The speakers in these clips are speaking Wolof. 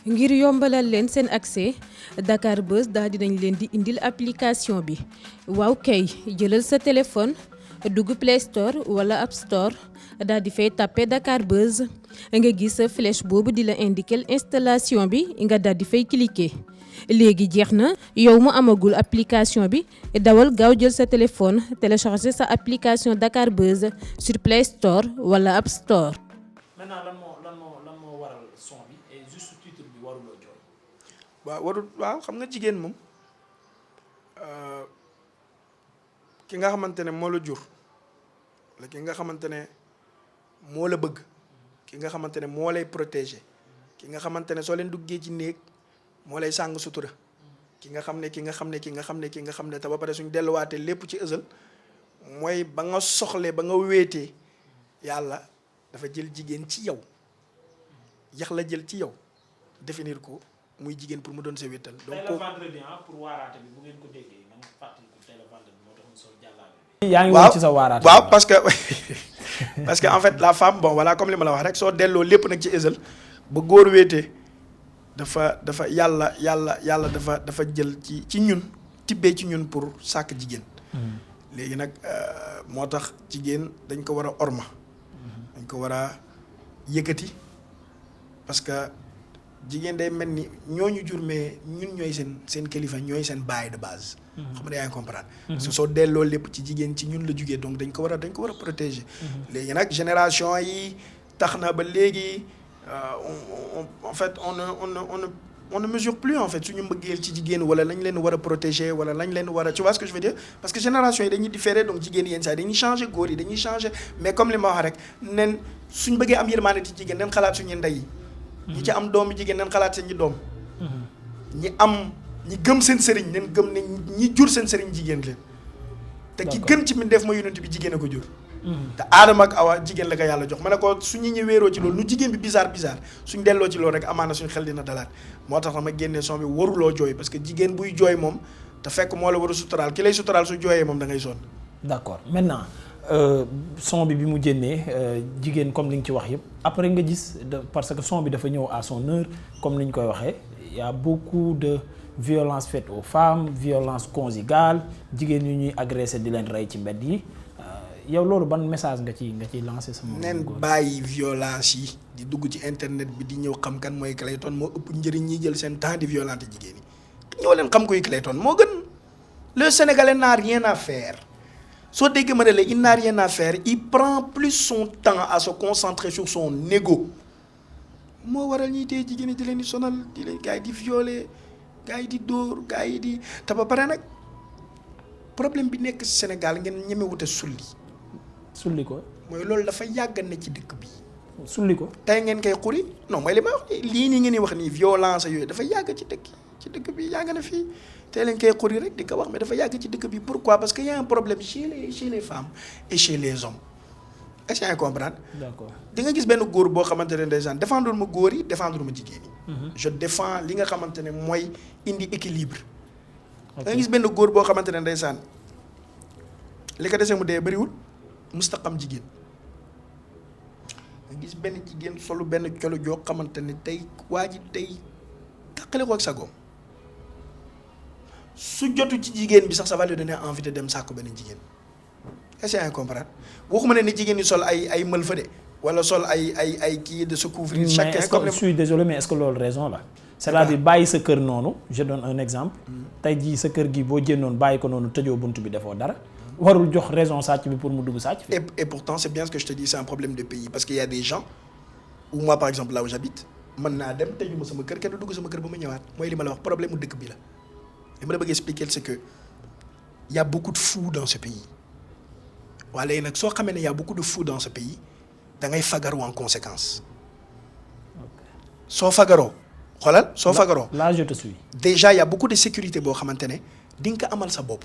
ngir yombalal leen seen accès Dakar Buzz daal dinañ leen di indil application bi waaw kay jëlal sa téléphone dugg Play Store wala App Store daal di fay tapé Dakar Buzz nga gis sa flèche boobu di la indiquer installation bi nga daal di fay cliquer. léegi jeex na yow mu amagul application bi dawal gaaw jël sa téléphone télécharger sa application Dakar Buzz sur Play Store wala App Store. maintenant lan moo waral son bi et juste titre bi waruloo jooy. waaw xam nga jigéen moom ki nga xamante ne moo la jur la ki nga xamante ne moo la bëgg ki nga xamante ne moo lay protéger ki nga xamante ne soo leen duggee ci néeg moo lay sàng sutura ki nga xam ne te ba pare suñ delluwaatee lépp ci ësal mooy ba nga soxlee ba nga wéetee yàlla dafa jël jigéen ci yow yax la jël ci yow définir ko muy jigéen pour mu doon sa wéttal. donc tey la vendredi pour waaraate bi bu ngeen ko déggee na nga fàttali ko tey la vendredi moo tax mu sol jàllale bi. yaa ngi woon ci sa waaraate waaw parce que en fait la femme bon voilà comme li ma la wax rek soo delloo lépp nag ci ësal ba góor wéetee dafa yàlla dafa jël ci ñun tibbee ci ñun pour sàkk jigéen. léegi nag moo tax jigéen dañ ko war a orma. dañ ko war a yëkkati parce que jigéen day mel ni ñooñu jur mais ñun ñooy seen kilifa ñooy seen baay de base. xam nga yaa ngi comprendre. parce que soo delloo lépp ci jigéen ci ñun la jugee donc dañ ko war a protéger. léegi nag génération yi tax na ba léegi en fait on ne mesure plus en fait suñu mbëggeel ci jigéen wala lañ leen war a protéger wala lañ leen war a tu vois ce que je veux dire parce que génération yi dañuy différer donc jigéen yenn saa yi dañuy changer góor yi dañuy changer mais comme li ma wax rek nen suñ bëggee am yërmande ci jigéen nen xalaat suñu ndey yi. ñi ci am doomu jigéen nen xalaat seen ñi doom. ñi gëm seen sëriñ nen gëm ne ñi jur seen sëriñ jigéen leen. te ki gën ci mbindeef mooy yonent bi jigéen a ko jur. te Aadama ak Awa jigéen la ko yàlla jox ma ne ko suñu ñi wéeroo ci loolu nu jigéen bi bizarre suñ delloo ci loolu rek amaana suñu xel dina dalaat moo tax ma génnee son bi waruloo jooy parce que jigéen buy jooy moom te fekk moo la war a suturaal ki lay suturaal su jooyee moom da ngay sonn. d'accord maintenant son bi mu génnee jigéen comme li nga ci wax yëpp après nga gis parce que son bi dafa ñëw à son heure comme ni ñu koy waxee y a beaucoup de violence faite aux femmes violence conjugale jigéen yu ñuy agressé di leen rey ci mbedd yi. yow loolu ban message nga ciy lancé sama. nen bàyyi violence yi di dugg ci internet bi di ñëw xam kan mooy Clayton moo ëpp njëriñ ñi jël seen temps di violenter jigéen ñi ñëw leen xam koy Clayton moo gën le Sénégalais n'a rien à faire soo déggee ma ne la il n'a rien à faire il prend plus son temps à se concentrer sur son ego moo waral ñuy téye jigéen ñi di leen di sonal di leen gars yi di violer gars yi di dóor gars yi di te ba pare nag problème bi nekk Sénégal ngeen ñemewute sulli ko mooy loolu dafa yàgg ne ci dëkk bi. sulli ko tey ngeen koy xuri non mooy li ma wax lii nii ngeen di wax nii violence yooyu dafa yàgg ci dëkk bi yàgg na fii tey leen koy xuri rek di ko wax mais dafa yàgg ci dëkk bi pourquoi parce que y a un problème chez les femmes et chez les hommes est-ce que yaa ngi comprendre. d'accord di nga gis benn góor boo xamante ne ndeysaan défendre ma góor yi défendre ma jigéen yi. je défends li nga xamante ne mooy indi équilibre. da nga gis benn góor boo xamante ne ndeysaan li ko dese mu dee bëriwul. mustaqam jigéen nga gis benn jigéen solu benn colo joo xamante ne tey waa ji tey taqale ko ak sagoom su jotu ci jigéen bi sax ça va lui donner envie de dem sàkku benn jigéen est-ce que yaa ngi comprendre waxuma ne ni jigéen ñi sol ay mël fa de wala sol ay kii de se couvrir. chacun comme je suis désolé mais est-ce que loolu raison la. c'est-à-dire bàyyi sa kër noonu je donne un exemple. tey jii sa kër gi boo génnoon bàyyi ko noonu tëjoo bunt bi defoo dara. warul jox raison sàcc bi pour mu dugg sàcc. et pourtant c'est bien ce que je te dis c'est un problème de pays parce qu'il y a des gens où moi par exemple là où j'habite mën naa dem tëjuma sama kër kenn du dugg sama kër ba ma ñëwaat mooy li ma la wax problème mu dëkk bi la li ma la bëgg expliquer c'est que y a beaucoup de fous dans ce pays waa léegi nag soo xamee ne y a beaucoup de fous dans ce pays da ngay fagaru en conséquence soo fagaroo xoolal soo fagaroo. là je te suis. déjà y a beaucoup de sécurité boo xamante ne di nga ko amal sa bopp.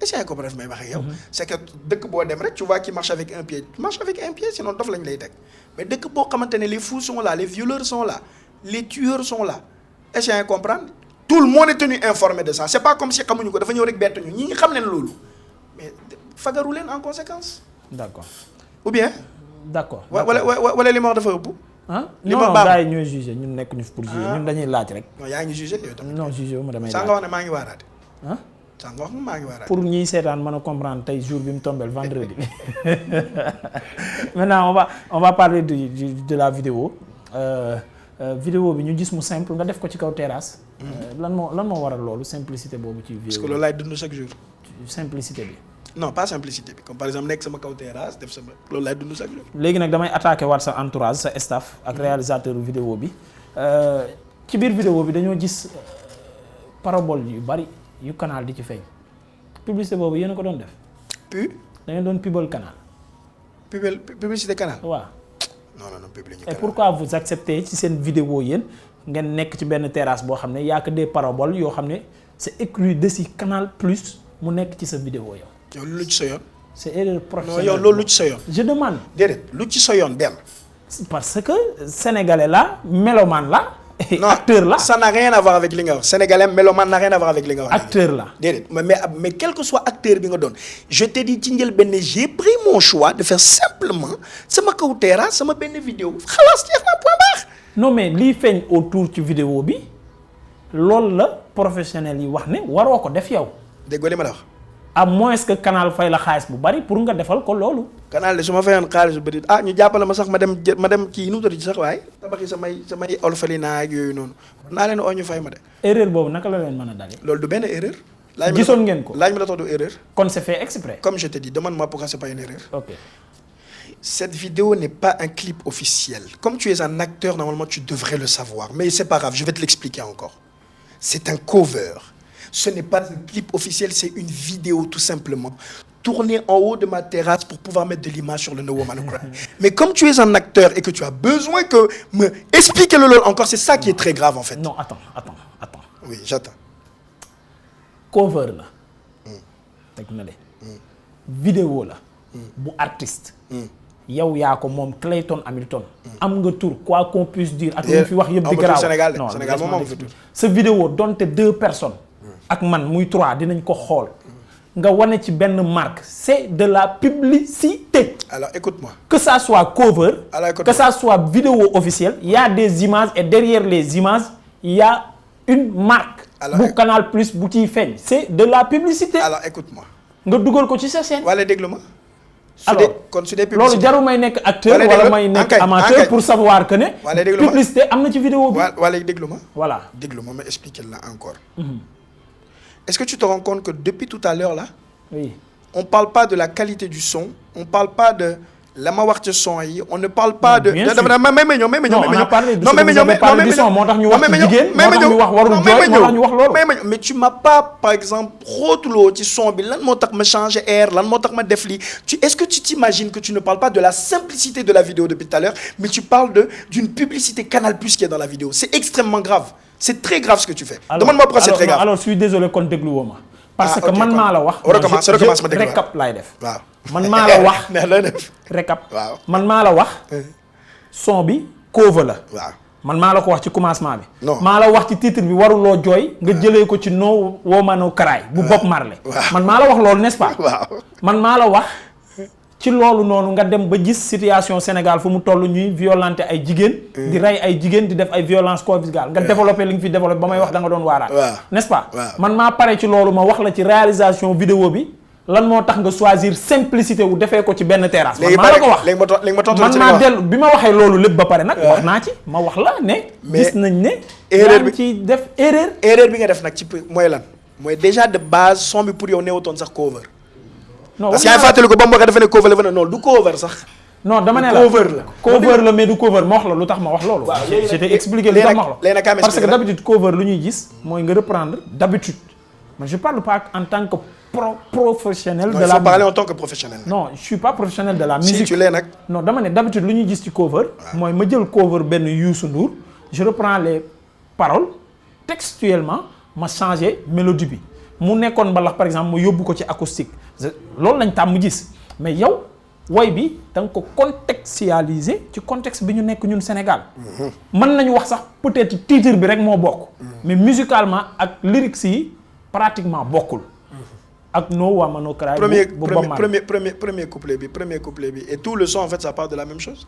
est-ce que bref may wax ak yow. c'est que dëkk boo dem rek tu vois qui marche avec un pied sinon dof lañ lay teg mais dëkk boo xamante ne les fous sont là les violeurs sont là les tueurs sont là est-ce que comprendre tout le monde est tenu informé de ça c'est pas comme si xamuñu ko dafa ñëw rek bettuñu ñi ngi xam leen loolu mais fagaru leen en conséquence. d'accord. ou bien. d'accord wala li ma wax dafa ëpp. ah li non ma non baax gars yi ñooy jugé ñun nekkuñu fi pour juger ñun dañuy laaj rek. non yaa ngi jugé yow tamit. non jugé wu ma damay saa laaj nga wax ne maa ngi waaraate. ah saa nga wax ne maa ngi waaraate. pour ñiy seetaan mën a comprendre tey jour bi mu tombé vendredi. Maintenant on va parler de la vidéo. Vidéo bi ñu gis mu simple nga def ko ci kaw terrasse. lan moo waral loolu simplicité boobu ci vidéo. parce que loolu laay dund chaque jour. simplicité bi. non pas simplicité bi comme par exemple nekk sama kaw terrasse def sama loolu laay dund chaque jour. léegi nag damay attaqué waat sa entourage sa staff ak réalisateur vidéo bi ci biir vidéo bi dañoo gis parabole yu bari yu canal di ci feeñ publicité boobu yéen a ko doon def. da ngeen doon pubal canal. publicité canal. waaw. non publicité et canal. pourquoi vous acceptez ci seen vidéo yéen ngeen nekk ci benn terrasse boo xam ne y a que des paraboles yoo xam ne c'est écrit dessus Canal Plus mu nekk ci sa vidéo yow. yow lu ci sa yoon. c'est erreur non professionnelle. yow loolu lu ci sa yoon. je demande. déedéet lu ci sa yoon benn. parce que sénégalais la mélomane la. non acteur la ça n'a rien à voir avec li nga wax sénégalais mélomane n'a rien à voir avec li nga wax. acteur la. déedéet mais quel que soit acteur bi nga doon je te dis ci njëlbéen j'ai pris mon choix de faire simplement sama kaw terrasse sama benn vidéo xalaas jeex na point barre. non mais lii feeñ autour ci vidéo bi loolu la professionnel yi wax ne waroo ko def yow. déggoo li ma la wax. à moins que canal fay la xaalis bu bari pour nga defal ko loolu. canal de su ma fayoon xaalis bu bëri ñu jàppale ma sax ma dem kii nu mu tudd ci sax waaye tabaxi samay orphelinat ak yooyu noonu naa leen oo ñu fay ma de. erreur boobu naka la leen mën a dalee. loolu du benn erreur. gisoon ngeen ko laaj ma la tax du erreur. kon c'est fait exprès. comme je te dis demande-moi pourquoi c'est pas une erreur. ok. Cette vidéo n'est pas un clip officiel. Comme tu es un acteur, normalement tu devrais le savoir. Mais c'est pas grave, je vais te l'expliquer encore. C'est un cover. Ce n'est pas un clip officiel, c'est une vidéo tout simplement. Tournée en haut de ma terrasse pour pouvoir mettre de l'image sur le No Woman No Cry. Mais comme tu es un acteur et que tu as besoin que me expliquer le LOL encore, c'est ça qui est très grave en fait. non attends. Oui, j'attends. cover la. teg na le. vidéo la. bu artiste. yow yaa ko moom Clayton Hamilton. am nga tur quoi qu'on puisse dire. ak lu fi wax yëpp di garaaw Sénégal non Sénégal moom am fa tur. sa vidéo donte 2 personnes. ak man muy 3 dinañ ko xool. nga wane ci benn marque c'est de la publicité. Alors écoute-moi. Que ça soit cover. Alors, écoute-moi. Que ça soit vidéo officielle. Il y a des images et derrière les images il y a une marque. Alors, bu Canal Plus bu ciy feeñ. c'est de la publicité. Alors écoute-moi. nga dugal ko ci sa chaîne. wala déglu ma. alors kon su dee loolu publicité. jarul may nekk acteur Wala wala déglu- may nekk ankay, amateur ankay. pour savoir que ne. Wala déglu ma. publicité am na ci vidéo bi. wala déglu ma. voilà. déglu ma ma expliquer la encore. Est-ce que tu te rends compte que depuis tout à l'heure là. oui. On parle pas de la qualité du son, on parle pas de la ma wax ci son yi, on ne parle pas de. bien sûr. Non, on a parlé de ce que vous avez parlé du son moo tax ñu wax ci jigéen moo tax ñu wax warul jooy moo tax ñu wax loolu. mais tu m'as pas par exemple xootuloo ci son bi lan moo tax ma changer air lan moo tax ma def lii est-ce que tu t'imagines que tu ne parles pas de la simplicité de la vidéo depuis tout à l'heure mais tu parles d'une publicité Canal Plus qui est dans la vidéo. C'est extrêmement grave. C'est très grave ce que tu fais. Demande-moi pourquoi c'est très grave. alors je suis désolé kon dégluwoo ma. parce que ok, man kon. maa la wax. recommence ma déglu récap laay def. waaw man maa la wax. ne la def. récap. waaw. man maa la wax. son bi cover la. waaw. man maa la ko wax ci commencement bi. Non. maa la wax ci titre bi waruloo jooy. nga jëlee ko ci No Woman No Cry bu Bob Marley. man maa la wax loolu n'est-ce pas. waaw. man maa la wax ci loolu noonu nga dem ba gis situation Sénégal fu mu toll ñuy violenter ay jigéen. di rey ay jigéen di def ay violence conjugale nga développé li nga fi développé ba may wax da nga doon waaraat. waaw. n'est-ce pas. waaw. man maa pare ci loolu ma wax la ci réalisation vidéo bi lan moo tax nga choisir simplicité wu defee ko ci benn terrasse. man maa la ko wax léegi ma tontu man maa dellu bi ma waxee loolu lépp ba pare nag. wax naa ci ma wax la ne. mais gis nañ ne. erreur yaa bi ngi ci def erreur. erreur bi nga def nag ci mooy lan mooy déjà de base son bi pour yow neewutoon sax cover. non parce que yaa ngi fàttali ko ba mu waxee dafa ne cover la fa ne non du cover sax. non dama ne la cover la. cover la mais du cover ma wax la lu tax ma wax loolu. waaw léegi nag j'étais expliqué lu tax ma wax léegi nag kaa ma parce que expliqué d'habitude cover lu ñuy gis mooy nga reprendre d'habitude mais je parle pas en tant que professionnel non de il la faut parler musique. en tant que professionnel. non je suis pas professionnel de la musique. si tu l'es nag. non dama ne d'habitude lu ñuy gis ci cover. mooy ma jël cover benn Youssou Ndour je reprends les paroles textuellement ma changer mélodie bi mu nekkoon mbalax par exemple ma yóbbu ko ci acoustique loolu lañ tàmm gis mais yow woy bi da nga ko contextualiser ci contexte bi ñu nekk ñun Sénégal. mën nañu wax sax peut-être titre bi rek moo bokk. mais musicalement ak lyrics yi pratiquement bokkul. ak No Woman No Cry premier couplet bi et tout le son en fait ça part de la même chose.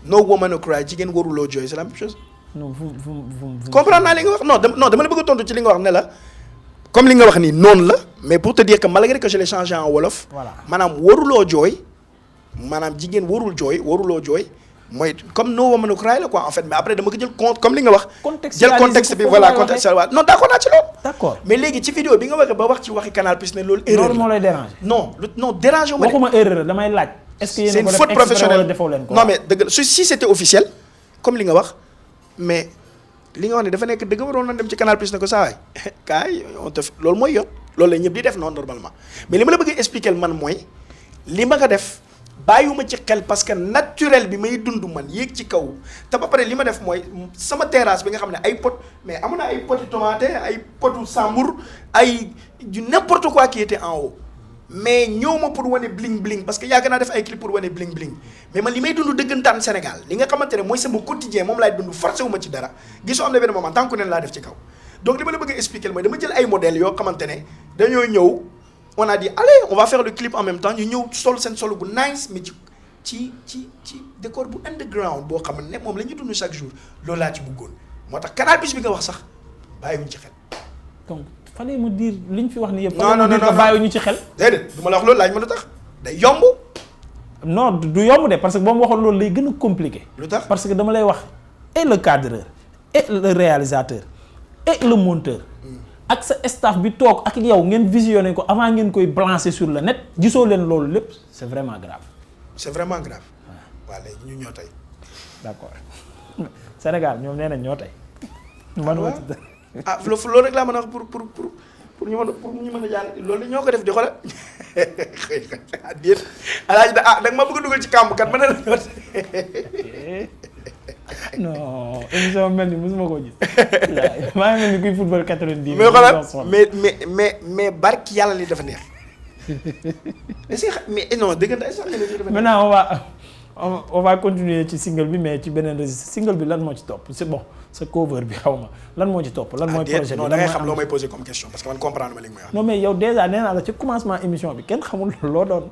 no woman no cry jigéen waruloo jooy c'est la même chose. non vous comprendre naa li nga wax non dama la bëgg a tontu ci li nga wax ne la comme li nga wax nii noonu la mais pour te dire que malgré que je l'ai changé en wolof. voilà maanaam waruloo jooy maanaam jigéen waruloo jooy mooy comme no woman no cry la quoi en fait mais après dama ko jël compte comme li nga wax. jël contexte bi voilà contexte waaw non d'accord naa ci loolu. d'accord mais léegi ci vidéo bi nga waxee ba wax ci waxi Canal Plus ne loolu. erreur loolu moo lay déranger. non déranger wu ma de. waxuma erreur damay laaj. est-ce que c'est yéen une a ko faute def exprès wala professionnelle defoo leen ko. non mais dëgg la si c'était officiel comme li nga wax mais li nga wax ne dafa nekk dëgg waroon na dem ci Canal Plus ne ko saa waay kaay on te loolu mooy yoon loolu la ñëpp di def noonu normalement mais li ma la bëgg a expliquer man mooy li ma nga def bàyyiwuma ci xel parce que naturel bi may dund man yéeg ci kaw te ba pare li ma def mooy sama terrasse bi nga xam ne ay pot mais amoon na ay poti tomate ay potu sambour ay du n'importe quoi qui était en haut mais ñëw ma pour wane bling bling parce que yàgg naa def ay clip pour wane bling bling mais man li may dund dëggantaan Sénégal li nga xamante ne mooy sama quotidien moom laay dund forcé wu ma ci dara gisoo am na benn moment tant que neen laa def ci kaw donc li ma la bëgg a expliquer mooy dama jël ay modèles yoo xamante ne dañoo ñëw on a dit allez on va faire le clip en même temps ñu ñëw sol seen solo bu nice mais ci décor bu underground boo xam ne moom la ñuy dund chaque jour loolu laa ci bëggoon moo tax Canal Plus bi nga wax sax bàyyiwuñ ci xel. donc fallait me dire liñ fi wax ni yëpp. non bàyyiwuñu ci xel. déedéet du ma la wax loolu laaj ma lu tax day yomb. non du yomb de parce que boo ma waxoon loolu lay gën a compliqué. lu tax parce que dama lay wax et le cadreur et le réalisateur et le monteur. ak sa staff bi toog ak yow ngeen visionné ko avant ngeen koy balancer sur le net gisoo leen loolu lépp c'est vraiment grave. c'est vraiment grave. waaw léegi ñu ñoo tey. d'accord Sénégal ñoom nee nañ ñoo tey. man loolu rek laa mën a wax pour ñu mën a jaar loolu ñoo ko def di xoolal déet alaaji da nga ma bëgg a dugal ci kàmb kat ma ne la ñoo tey. non émission mel ni mosuma koo gis maa ngi mel ni kuy football 90. mais xoolal mais barki yàlla li dafa neex est-ce que mais non dëgg la est-ce que maintenant on va continuer ci single bi mais ci beneen registre single bi lan moo ci topp c'est bon sa cover bi xaw ma lan moo ci topp. lan mooy projet bi non da ngay xam loo may poser comme question parce que man comprendre ma li nga may wax. non mais yow déjà nee naa la ci commencement émission bi kenn xamul loo doon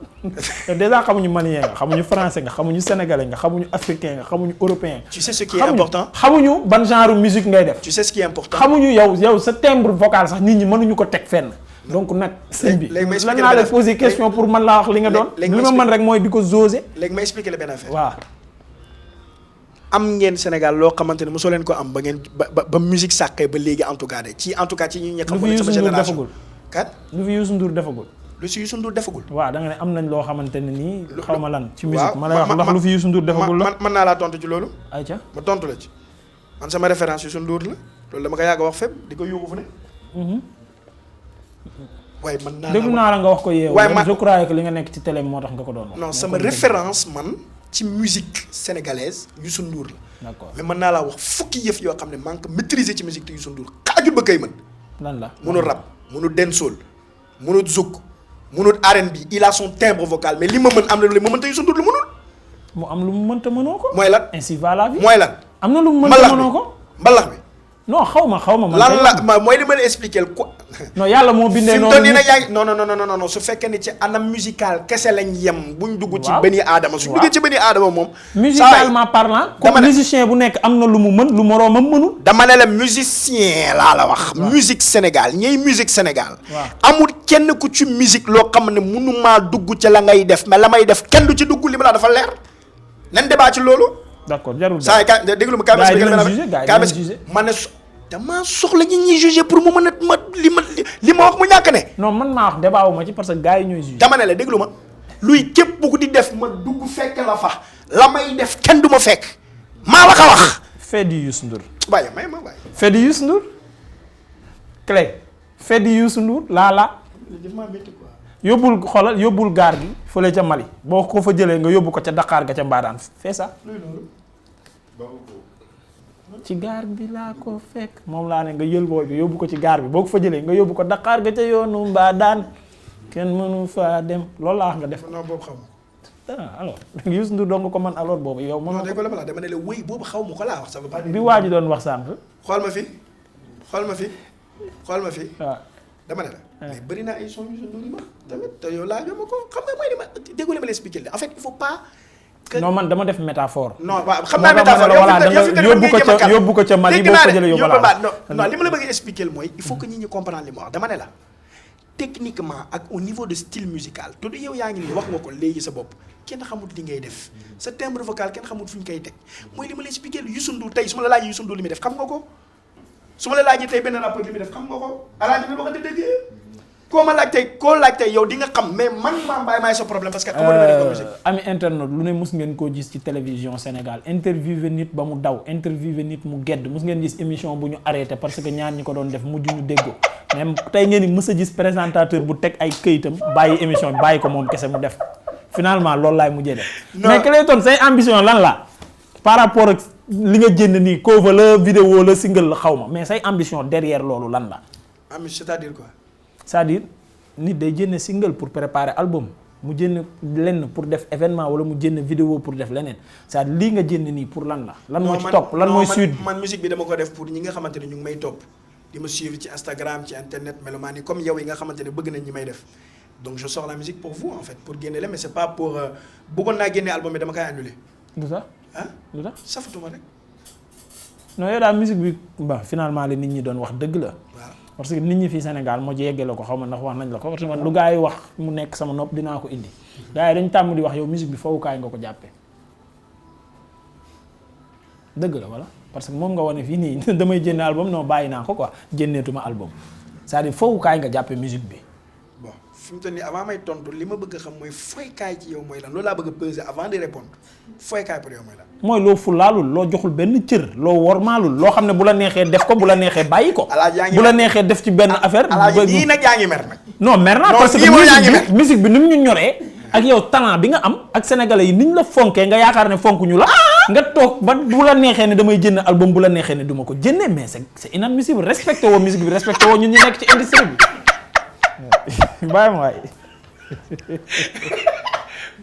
yow déjà xamuñu malien nga xamuñu français nga xamuñu sénégalais nga xamuñu africain nga xamuñu européen. tu sais ce qui est important xamuñu ban genre musique ngay def. tu sais ce qui est important. xamuñu yow sa timbre vocal sax nit ñi mënuñu ko teg fenn. donc nag sëñ bi lan naa la poser question pour man laa wax li nga doon. li ma mën rek mooy di ko zoser. léegi ma expliquer la benn affaire. waaw. am ngeen Sénégal loo xamante ne mosoo leen ko am ba ngeen ba musique sàqee ba léegi en tout cas ci ñi nga xam ne sama génération. kat lu fi Youssou Ndour defagul. lu si Youssou Ndour defagul. waaw da nga ne am nañ loo xamante ne nii. xaw ma lan ci musique ma lay wax ndax lu fi Youssou Ndour defagul la. mën naa laa tontu ci loolu. ayca ma tontu la ci man sama référence Youssou Ndour la loolu dama ko yàgg a wax fépp di ko yóbbu fu ne. waaye man déglu naa la nga wax ko yeewu. waaye man je croyais que li nga nekk ci télé moo tax nga ko doon wax. non sama référence man ci musique sénégalaise Youssou Ndour la. d'accord mais mën naa laa wax fukki yëf yoo xam ne maa ngi ko maîtriser ci musique te Youssou Ndour xaajul ba kay mën. lan la mënul rap mënul dancehall mënul zouk mënul R&B il a son timbre vocal mais li ma mën am na lu ma mën te Youssou Ndour lu mënul. mu am lu mu mënta mënoo ko. mooy lan ainsi va la vie. mooy lan. am na lu mu mënta mënoo ko. mbalax bi. non xaw ma. lan la mooy li ma la expliquer quoi. non yàlla moo bindee noonu. fi mu toll nii yaa ngi non su fekkee ni ci anam musical kese lañ yem. buñ dugg ci bëni aadama. su duggee ci bëni aadama moom. musicalement parlant. comme musicien bu nekk am na lu mu mën lu moroomam mënul. dama ne la musicien laa la wax. musique Sénégal ñiy musique Sénégal. amul kenn ku ci musique loo xam ne mënumaa dugg ci la ngay def mais la may def kenn du ci dugg li ma la dafa leer. nañ débat ci loolu. d'accord jarul saa yi ka déglu ma kaa ma ne damaa soxla ñi ñuy juger pour mu mën a li ma wax mu ñàkk ne. non man maa wax débat wu ma ci parce que gars yi ñooy juger. dama ne la déglu ma luy képp bu ko di def ma dugg fekk la fa la may def kenn du ma fekk maa la ko wax. fait du Youssou Ndour. bàyyi may ma bàyyi. fait du Youssou Ndour. Clé fait du Youssou Ndour laa. yóbbul xoolal yóbbul gaar gi fële ca Mali boo ko fa jëlee nga yóbbu ko ca Dakar ga ca Mbadaan fee sax. ci gaar bi laa ko fekk moom laa ne nga yël booy bi yóbbu ko ci gaar bi boo ko fa jëlee nga yóbbu ko Dakar ga ca yoonu Mbadaan kenn mënu faa dem loolu laa wax nga def. non boobu xaw ma. alors Youssou Ndour dong ko man alors boobu yow. non dégg nga dama ne la wéy boobu xaw ma ko laa wax. ça veut pas dire bi waa ji doon wax sànq. xool ma fi. waaw. dama ne la. mais bëri naa ay son Youssou Ndour yi ma tamit te yow laajoo ma ko xam nga mooy li ma déggu li ma la expliqué en fait il faut pas non man dama def métaphore. non waaw xam naa métaphore yóbbu ko ca Mali boo ko jëlee yóbbu non li ma la bëgg expliquer mooy il faut que nit ñi comprendre li ma wax dama ne la techniquement ak au niveau de style musical te yow yaa ngi nii wax nga ko léegi sa bopp kenn xamut li ngay def sa timbre vocal kenn xamut fu ñu koy teg mooy li ma la expliquer Youssou Ndour tey su ma la laajee Youssou Ndour li muy def xam nga ko su ma la laajee tey benn rappeur li muy def xam nga ko alaaji bi waxante dëgg koo laaj tey yow di nga xam mais man maa mbaay maay sa problème parce que xamoo li ma def ko musique ami internet lu ne mus ngeen koo gis ci télévision Sénégal interviewé nit ba mu daw interviewé nit mu gedd mus ngeen gis émission bu ñu arrêté parce que ñaar ñi ko doon def mujj ñu déggoo même tey ngeen ni mës a gis présentateur bu teg ay këyitam bàyyi émission bi bàyyi ko moom kese mu def finalement loolu laay mujjee def mais Clayton say ambition lan la par rapport ak li nga jënd nii cover la vidéo la single la xaw ma mais say ambition derrière loolu lan la c'est-à-dire quoi c'est-à-dire nit day jënd single pour préparer album mu jënd lenn pour def événement wala mu jënd vidéo pour def leneen c'est-à-dire lii nga jënd nii pour lan la lan moo ci topp lan mooy suite man musique bi dama ko def pour ñi nga xamante ne ñu ngi may topp di ma suivre ci Instagram ci internet mélomane yi comme yow yi nga xamante ne bëgg nañ ñi may def donc je sors la musique pour vous en fait pour génne la mais c'est pas pour bëggoon naa génne album bi dama koy annulé lu tax ah lu tax safatuma rek non yow daal musique bi ba finalement la nit ñi doon wax dëgg la waaw parce que nit ñi fii Sénégal moo yeggee la ko xaw ma ndax wax nañ la ko parce que man lu gars yi wax mu nekk sama nopp dinaa ko indi gars yi dañ tàmm di wax yow musique bi fowukaay nga ko jàppee dëgg la wala parce que moom nga wane fii nii damay jënd album non bàyyi naa ko quoi jënneetuma album c'est-à-dire fowukaay nga jàppee musique bi bon fi mu toll nii avant may tontu li ma bëgg a xam mooy foykaay ci yow mooy lan loolu laa bëgg a peser avant de répondre foykaay pour yow mooy lan mooy loo fulaalul loo joxul benn cër loo wormaalul loo xam ne bu la neexee def ko bu la neexee bàyyi ko bu la neexee def ci benn affaire yii nag yaa ngi mer nag non mer naa parce que musique bi ni mu ñu ñoree ak yow talent bi nga am ak sénégalais yi ni ñu la fonkee nga yaakaar ne fonk ñu la nga toog ba bu la neexee ne damay jënd album bu la neexee ne duma ko jëndee mais c'est inadmissible respecté woo musique bi respecté woo ñun ñu nekk ci industrie bi bàyyi ma waay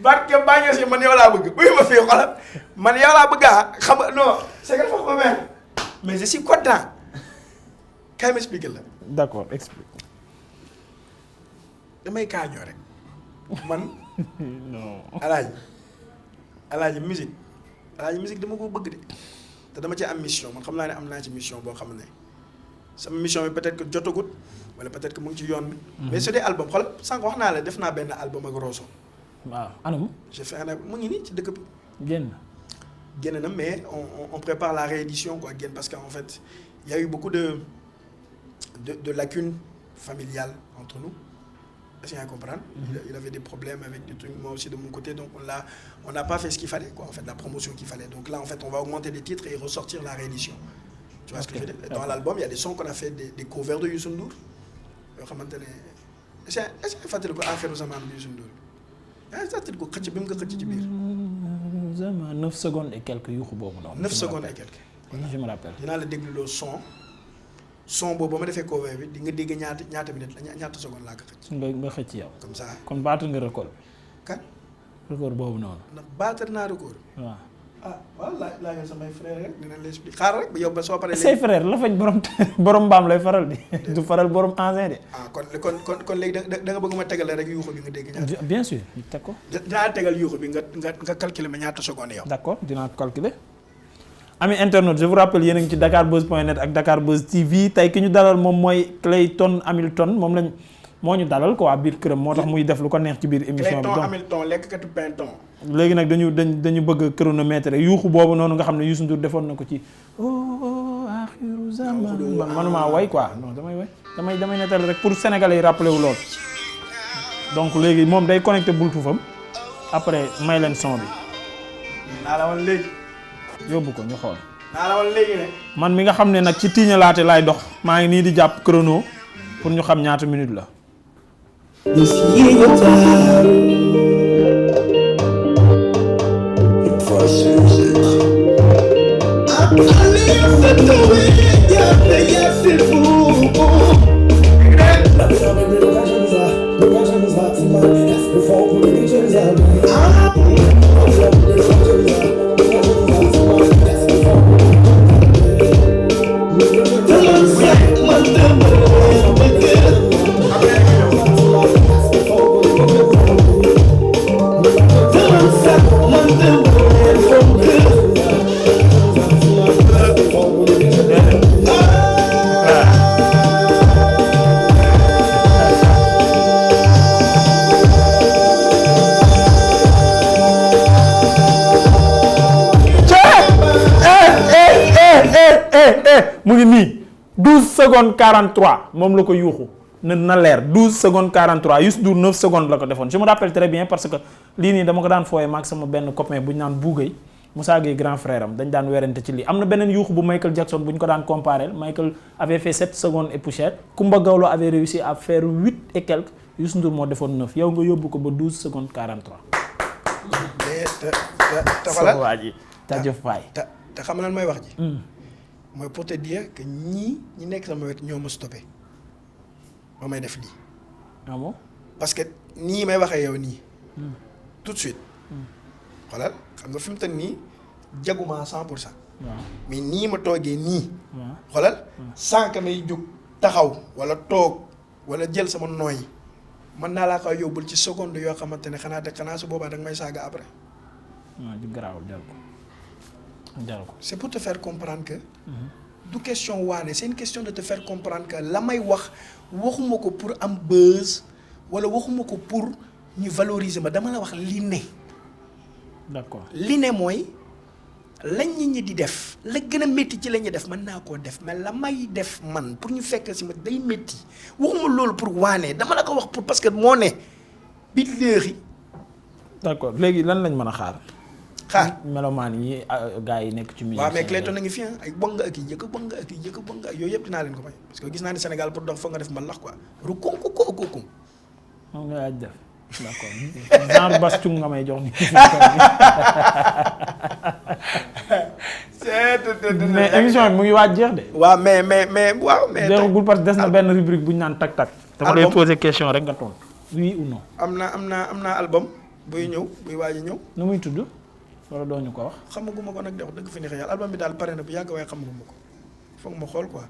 barke bàññee si man yow laa bëgg buy ma fii xoolal man yow laa bëgg xam nga non c'est que foofu ma mais je suis content kay ma expliquer la d'accord explique damay kaañoo rek man non alaaji musique dama ko bëgg de te dama ci am mission man xam naa ne am naa ci mission boo xam ne sama mission bi peut-être que jotagut wala peut-être que mu ngi ci yoon bi mais su dee album xoolal sànq wax naa la def naa benn album ak Rosso waaw anam j'ai fait un mu ngi nii ci dëkk bi génn na mais on prépare la réédition quoi génn parce que en fait il y a eu beaucoup de lacunes familiales entre nous est-ce que tu comprends il avait des problèmes avec des trucs moi aussi de mon côté donc on n'a pas fait ce qu'il fallait quoi en fait la promotion qu'il fallait donc là en fait on va augmenter les titres et ressortir la réédition tu vois ce que je veux dire dans l'album il y a des sons qu'on a fait des covers de Youssou Ndour yoo xamante ne est-ce que fàttali ko Akhiru Zaman bi Youssou Ndour fàttali ko xëcc bi mu ko xëcc ci biir 9 secondes et quelques yuuxu boobu noonu 9 secondes et quelques je me rappelle dinaa la dégluloo son boobu ba ma defee cover bi di nga dégg ñaata minute la ñaata seconde laa ko xëcc nga xëcc yow comme ça kon baatal nga record kan record boobu noonu ndax baatal naa record waaw waaw laa nga samay frère rek dinañ la expliquer xaar rek ba yow ba soo paree say frère la fañ borom mbaam lay faral di du faral borom ancien de kon léegi da nga bëgg ma tegale rek yuuxu bi nga dégg ñaata bien sûr teg ko dinaa tegal yuuxu bi nga calculer ma ñaata seconde yow d'accord dinaa ko calculer ami internet je vous rappelle yéen a ngi ci dakarbuzz.net ak Dakarbuzz TV tey ki ñu dalal moom mooy Clayton Hamilton moom lañ moo ñu dalal quoi biir këram moo tax muy def lu ko neex ci biir émission bi Clayton Hamilton lekkatu pinton léegi nag dañu bëgg chronomètre yuuxu boobu noonu nga xam ne Youssou Ndour defoon na ko ci axiru zaman manuma way quoi non damay way damay nettal rek pour sénégalais yi rappelé wu lool donc léegi moom day connecté bluetooth am après may leen son bi naa la woon léegi yóbbu ko ñu xool naa la woon léegi ne man mi nga xam ne nag ci tiiñalaate laay dox maa ngi nii di jàpp chrono pour ñu xam ñaata minute la Monday. mu ngi nii 12 secondes 43 moom la ko yuuxu na leer 12 secondes 43 Youssou Ndour 9 secondes la ko defoon je me rappelle très bien parce que lii nii dama ko daan fooyee maag sama benn copain bu ñu naan Bougay Moussa Gueye grand frère am dañ daan werante ci lii am na beneen yuuxu bu Michael Jackson bu ñu ko daan comparé Michael avait fait 7 secondes et poussière Kumba Gawlo avait réussi à faire 8 et quelques Youssou Ndour moo defoon 9 yow nga yóbbu ko ba 12 secondes 43. te voilà waa ji jaajëf waay. te xam nga lan mooy wax ji. mooy pour te dire que ñi nekk sama wet ñoo ma stoppé ba may def lii. ah bon. parce que nii may waxee yow nii. tout de suite. xoolal xam nga fi mu toll nii jaguma 100%. waaw mais nii ma toogee nii. waaw xoolal sànq may jóg taxaw wala toog wala jël sama nooy mën naa laa koy yóbbul ci seconde yoo xamante ne xanaa su boobaa da nga may saaga après. waaw di garaawul jaru ko. c'est pour te faire comprendre que. du question waane c'est une question de te faire comprendre que la may waxuma ko pour am buzz wala waxuma ko pour ñu valoriser ma dama la wax li ne. d'accord li ne mooy lañ nit ñi di def la gën a métti ci la ñuy def mën naa koo def mais la may def man pour ñu fekk si ma day métti waxuma loolu pour waane dama la ko wax pour parce que moo ne bi léegi. d'accord léegi lan lañ mën a xaar. melomaan yi gars yi nekk ci musique. waaw mais Clayton na ngi fi ay bong nga ak yi jëkk bong nga ak yi jëkk bong nga ak yooyu yëpp dinaa leen ko may parce que gis naa ne Sénégal pour dox foog nga def mbalax quoi rukum kukum. moom nga laaj def d'accord genre bas cung nga may jox ni mais émission bi mu ngi waaj jeex de. waaw mais waaw mais. jeexagul parce que des na benn rubrique bu ñu naan tak tak. dama lay poser question rek nga tontu. oui ou non. am naa album buy ñëw buy waaj a ñëw. nu muy tudd. wala doo ñu ko wax. xamaguma ko nag de wax dëgg fi neex yàlla album bi daal pare na bu yàgg waaye xamaguma ko foog ma xool quoi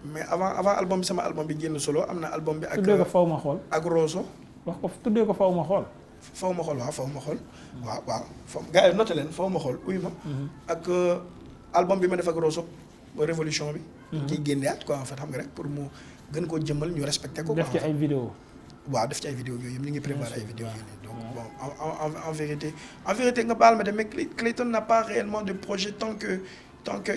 mais avant album bi sama album bi génn solo am na album bi. ak tuddee ko faw ma xool. ak Rosso. wax ko tuddee ko faw ma xool. faw ma xool waaw faw ma xool. waaw faw gars yi noté leen faw ma xool uy ma. ak album bi ma def ak Rosso révolution bi. kiy génneeat quoi en fait xam nga rek pour mu gën koo jëmmal ñu respecté ko. def ci ay vidéo. waaw def ci ay vidéo yooyu yëpp ñu ngi préparé ay vidéo yooyu donc bon en vérité nga baal ma de mais Clayton n'a pas réellement de projet tant que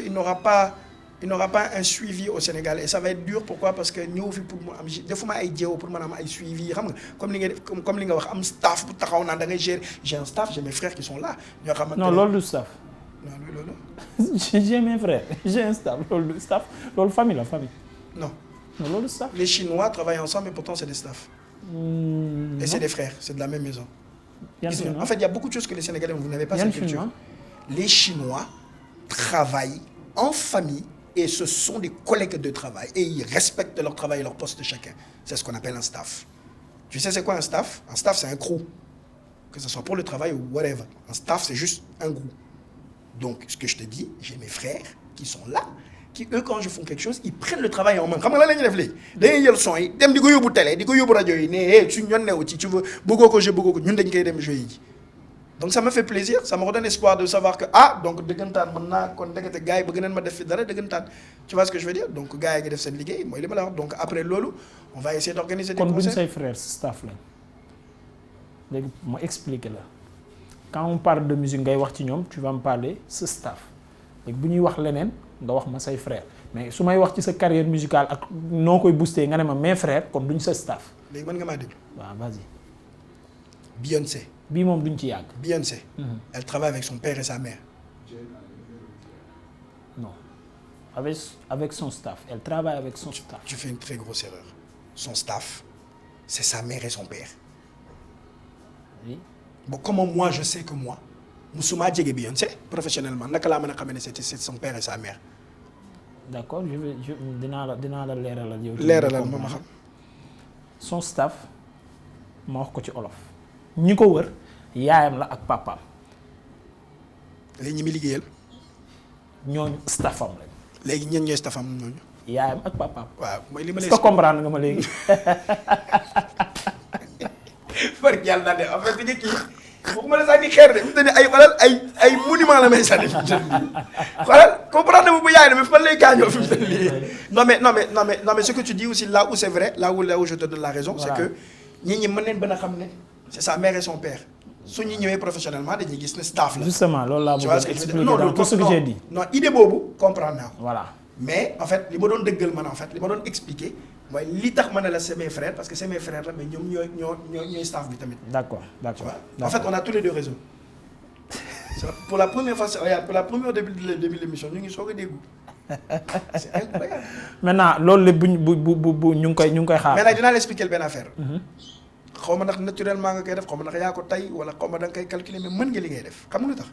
il n'aura pas un suivi au Sénégal et ça va être dur pourquoi parce que ñëw fi pour mu am defuma ay jéego pour mën a am ay suivi xam nga comme li nga def comme li nga wax am staff bu taxaw naan da ngay gérer j'ai un staff j'ai mes frères qui sont là ñoo xamante ne non loolu du staff. non loolu j'ai mes frères j'ai un staff loolu du staff loolu famille la famille. non loolu du staff. les Chinois travaillent ensemble et pourtant c'est des staffs. Et c'est des frères, c'est de la même maison. En fait, il y a beaucoup de choses que les Sénégalais, vous n'avez pas cette culture. Les Chinois travaillent en famille et ce sont des collègues de travail. Et ils respectent leur travail et leur poste de chacun. C'est ce qu'on appelle un staff. Tu sais c'est quoi un staff? Un staff, c'est un crew. Que ce soit pour le travail ou whatever. Un staff, c'est juste un groupe. Donc, ce que je te dis, j'ai mes frères qui sont là. Qui eux quand je fais quelque chose ils prennent le travail en main xam nga lan la ñuy def léegi dañuy jël son yi dem di ko yóbbu télé di ko yóbbu rajo yi ne suñ ñoon newu ci tu veux bëggoo ko je bëggoo ko ñun dañ koy dem jouer yi donc ça me fait plaisir ça me redonne espoir de savoir que donc dëggantaan mën naa kon ndekete gars yi bëgg nañ ma def fi dara dëggantaan tu vois ce que je veux dire donc gars yi ngi def seen liggéey mooy li ma la wax donc après loolu on va essayer d'organiser des concerts. kon buñ say frères staff lañ léegi ma expliquer la quand on parle de musique ngay wax ci ñoom tu vas me parler ce staff léegi bu ñuy wax leneen nga wax ma say frère mais su may wax ci sa carrière musicale ak noo koy booster nga ne ma mes frères kon duñ sa staff. léegi mën nga maa déglu. waaw vas-y. Beyoncé. bii moom duñ ci yàgg. Beyoncé. Elle travaille avec son père et sa mère. non avec son staff elle travaille avec son staff. Tu fais une très grosse erreur. Son staff c'est sa mère et son père. oui. bon comment moi je sais que moi. musuma jege Beyoncé professionnellement naka laa mën a xamee ne c'est son père et sa mère. d'accord dinaa la leeralal yow. leeralal ma xam. son staff ma wax ko ci olof. ñi ko wër yaayam la ak papaam. léegi ñi muy liggéeyal. ñooñu staffam lañ. léegi ñenn ñooy staffam ñooñu. yaayam ak papaam. waaw mooy li ma lay. est-ce que comprendre nga ma léegi. bari yàlla naa de en fait di nga kii. waxuma la sax di xeer de fi mu ne ay xoolal ay monument la may sànni fi mu toll nii xoolal comprendre bu yaay na mais fan lay gaañoo fi mu toll nii non mais ce que tu dis aussi là où c'est vrai là où je te donne la raison. Voilà. C'est que ñi mën neen bën a xam ne c'est sa mère et son père su ñu ñëwee professionnellement dañuy gis ne staff la. justement loolu laa bëgg a expliquer dans tout ce que j'ai dit. non idée boobu comprendre naa ko. voilà mais en fait li ma doon dëggal man en fait li ma doon expliquer mooy li tax ma ne la c'est mes frères parce que c'est mes frères la mais ñoom ñooy staff bi tamit. d'accord tu vois en fait on a tous les deux raison. pour la première fois pour la première début de l'émission ñu ngi soog a déggu. c'est incroyable. maintenant loolu lépp bu ñu ngi koy xaar. mais nag dinaa la expliquer benn affaire. xaw ma ndax naturellement nga koy def xaw ma ndax yaa ko tay wala xaw ma da nga koy calculer mais mën nga li ngay def xam nga lu tax.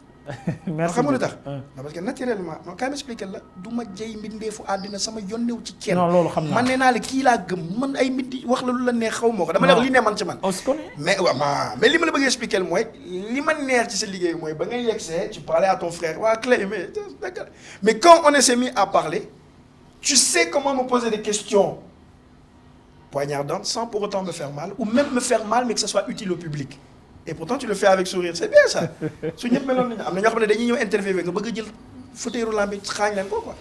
merci xam nga lu tax. non parce que naturellement non kaay ma expliquer la du ma jëy mbindeefu àddina sama yónneew ci kenn. non loolu xam naa man nee naa la kii laa gëm man ay mbindi wax la lu la neex xaw ma ko. dama ne wax li ne man ci man. on se connaît. mais waaw mais li ma la bëgg expliquer mooy li ma neex ci sa liggéey mooy ba ngay yegsee tu parlais à ton frère waa Clé mais quand on s'est mis à parler tu sais comment me poser des questions poignardantes sans pour autant me faire mal ou même me faire mal mais que ça soit utile au public et pourtant tu le fais avec sourire c'est bien ça su ñëpp meloon nañu am na ñoo xam ne dañuy ñëw interviewer nga bëgg a jël fauteuil roulant bi xaañ leen ko quoi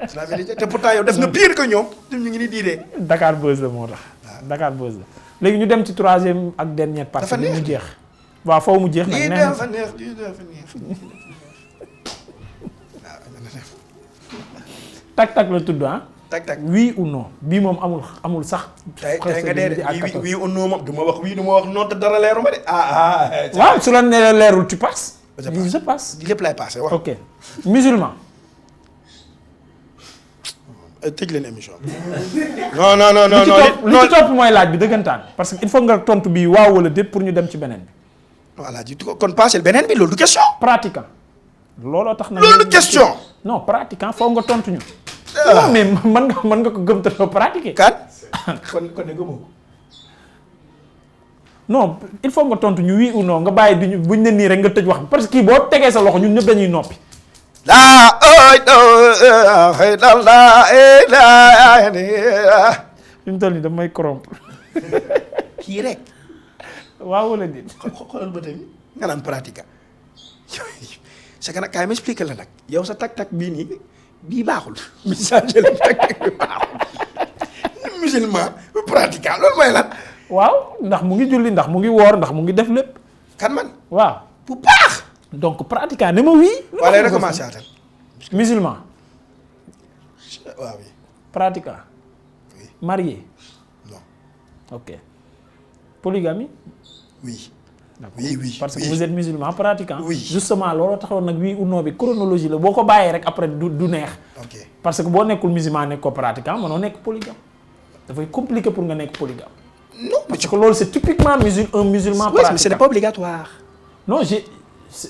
c'est la vérité te pourtant yow def nga pire que ñoom ñu ngi ni diidee. Dakar Buzz la moo tax. Dakar Buzz la léegi ñu dem ci troisième ak dernière partie. dafa neex mu jeex. waaw foofu mu jeex nag. lii dafa neex lii dafa neex. tak la tudd ah. tak oui ou non bii moom amul sax. tey nga dee de oui ou non moom du ma wax oui du ma wax non te dara leeru ma de waaw su la nee leerul tu passes. je passe lépp lay passé wax. ok musulman. tëj leen émission bi. non. li ci topp mooy laaj bi dëggantaan parce que il faut nga tontu bii waaw wala déet pour ñu dem ci beneen bi. voilà ji kon passé beneen bi loolu du question. pratiquant. looloo tax na. loolu question. non pratiquant foog nga tontu ñu. non mais mën nga ko gëm te doo pratiquer. kat kon ne gëmoo ko. non il faut nga tontu ñu oui ou non nga bàyyi duñu buñ ne nii rek nga tëj wax parce que kii boo tegee sa loxo ñun ñëpp dañuy noppi. fi mu toll nii damay corrompre. kii rek. waaw wala déet. xoolal ba tamit nga naan pratique c'est que nag kaay ma expliquer la nag yow sa tak bii nii bii baaxul. message la tak bi baaxul. musulman pratiquant loolu mooy lan. waaw ndax mu ngi julli ndax mu ngi woor ndax mu ngi def lépp. kan man. waaw bu baax. donc pratiquant ne ma oui. wala recommencer atal. musulman. waaw oui. pratiquant. oui. marié. non. ok. polygamie. oui. d'accord oui parce que vous êtes musulman pratiquant. oui justement looloo taxawoon nag oui ou non bi chronologie la boo ko bàyyee rek après du neex. ok parce que boo nekkul musulman nekk ko pratiquant mënoo nekk polygame dafay compliqué pour nga nekk polygame. non parce que loolu c'est typiquement un musulman oui, pratiquant. mais ce n'est pas obligatoire. non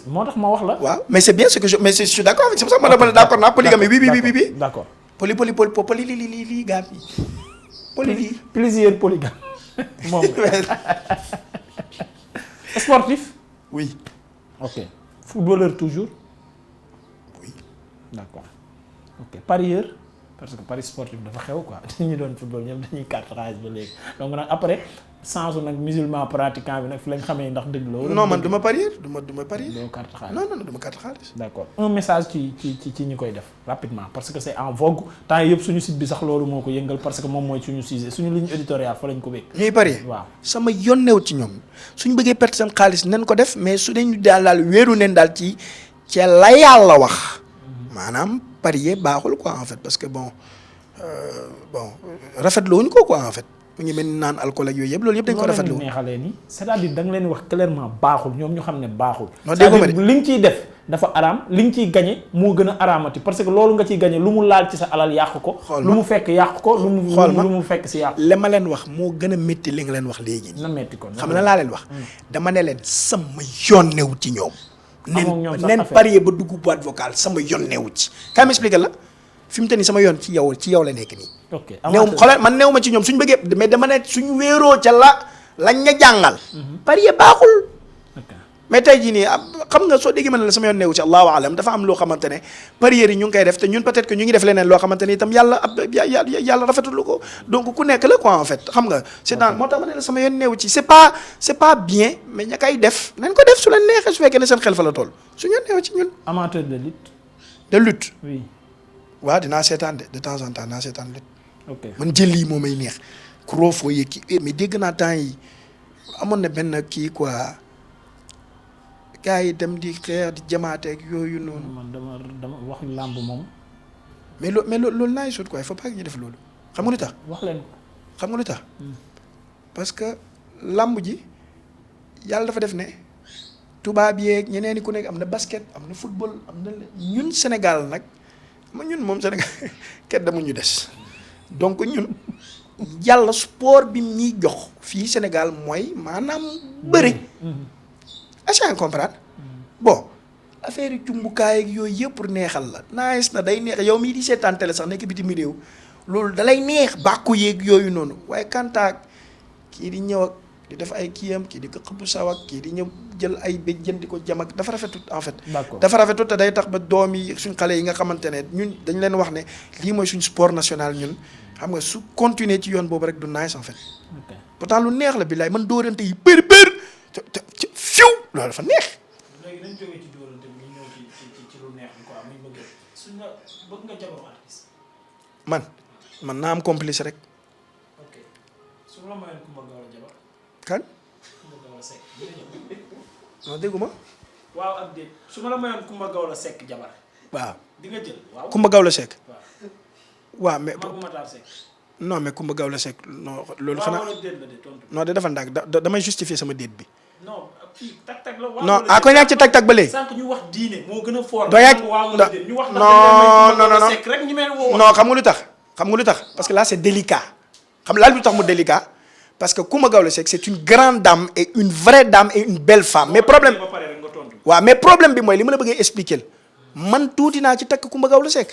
moo tax ma wax la. waaw mais c'est bien ce que je suis d'accord avec c'est pour ça que ma ne d'accord naa polygamie oui. d'accord poly lii gars yi. poly lii. plaisir polygame moom sportif. oui. ok footballeur toujours. oui. d'accord ok parieur parce que pari sportif dafa xew quoi ñu doon football ñoom dañuy carte xaalis ba léegi donc nag après sensu nag musulman pratiquant bi nag fi lañ xamee ndax dëgg la. non man du ma parier du ma parier. doo carte xaalis non du ma carte xaalis. d'accord un message ci ñi koy def rapidement parce que c'est en vogue temps yëpp suñu site bi sax loolu moo ko yëngal parce que moom mooy suñu sujet suñu ligne éditoriale fa lañ ko wékk. ñuy parier waaw sama yónneew ci ñoom suñ bëggee perte seen xaalis nañ ko def mais su dañu daal wéeru neen daal ci la yàlla wax maanaam parier baaxul quoi en fait parce que bon rafetlu wuñ ko quoi en fait. mu ngi mel ni naan alcool ak yooyu yëpp loolu yëpp dañ ko rafetlu. loolu neexalee nii c'est-à-dire da nga leen wax clairement baaxul ñoom ñu xam ne baaxul. non dégg nga li nga ciy def dafa araam li nga ciy gañe moo gën a araamati parce que loolu nga ciy gañe lu mu laal ci sa alal yàq ko. lu mu fekk yàq ko lu mu fekk si yàq. li ma leen wax moo gën a métti li nga leen wax léegi. na métti ko xam na laa leen wax. dama ne leen sama yoon newu ci ñoom. ñoom neen parier ba dugg boîte vocale sama yoon newu ci. kaay ma expliquer la fi mu te ni sama yoon ci yow la nekk nii. ok xoolal man néew ma ci ñoom suñu bëggee mais dama ne suñu wéeroo ca lañ ña jàngal. parier baaxul. mais tey jii nii xam nga soo déggee ma ne la sama yoon neewu ci allahu alam dafa am loo xamante ne parieurs yi ñu ngi koy def te ñun peut-être que ñu ngi def leneen loo xamante ne itam yàlla rafetlu ko donc ku nekk la quoi en fait xam nga. c'est dans moo tax ma ne la sama yoon neewu ci c'est pas bien mais ña koy def nañ ko def su leen neexee su fekkee ne seen xel fa la toll suñu yoon neewu ci ñun. amateur de lutte. de lutte. oui. waaw dinaa seetaan de temps en temps dinaa seetaan lutte. ok man jël yi moo may neex. Crawford yi kii mais dégg naa temps yi amoon na benn kii quoi gars yi dem di xeex di jamaateeg yooyu noonu. man dama waxu làmb moom mais loolu naay sut quoi il faut pas que ñu def loolu xam nga lu tax. wax leen ko. xam nga lu tax. parce que làmb ji yàlla dafa def ne tubaab yeeg ñeneen ñi ku nekk am na basket am na football am na ñun Sénégal nag ñun moom Sénégal kenn demul ñu des donc ñun yàlla sport bi ñuy jox fii Sénégal mooy maanaam bëri. est-ce que comprendre bon affaire yi cumbukaay ak yooyu yëpp pour neexal la nice na day neex yow mii di seetaan télé sax nekk bitim réew loolu dalay neex bàkku yeeg yooyu noonu waaye kantaak kii di ñëw ak di def ay kiyam kii di ko xëpp saw ak kii di ñëw jël ay béj jën di ko jam ak dafa rafetut en fait. dafa rafetut te day tax ba doom yi suñ xale yi nga xamante ne ñun dañ leen wax ne lii mooy suñ sport national ñun xam nga su continuer ci yoon boobu rek du nice en fait. pourtant lu neex la billaay man dóorante yi bëri te fiw loolu dafa neex. léegi nañ jógee ci dóorante bi ñu ñëw ci lu neex bi quoi muy bëgg suñ la bëgg nga jabaru artiste. man naa am complice rek. ok su ma la mayoon Coumba Gawlo jabar. kan. Coumba Gawlo Seck dina ñëw. non dégguma. waaw ak déet su ma la mayoon Coumba Gawlo Seck jabar. waaw di nga jël waaw. Coumba Gawlo Seck. waaw mais. Magu Matar Seck. non mais Coumba Gawlo Seck non loolu. waaw xanaa wala déet la de tontu. non de dafa ndànk damay justifier sama déet bi. non kii tak la. waaw non ah ko ñàkk ci tak ba léegi. sànq ñu wax diine moo gën a fort. doo yàgg ñu wax non Seck rek ñu mel woo. non xam nga lu tax. parce que là c'est délicat xam nga lu tax mu délicat parce que Coumba Gawlo Seck c'est une grande dame et une vraie dame et une belle femme mais problème waaw mais problème bi mooy li ma la bëggee expliquer man tuuti naa ci takk Coumba Gawlo Seck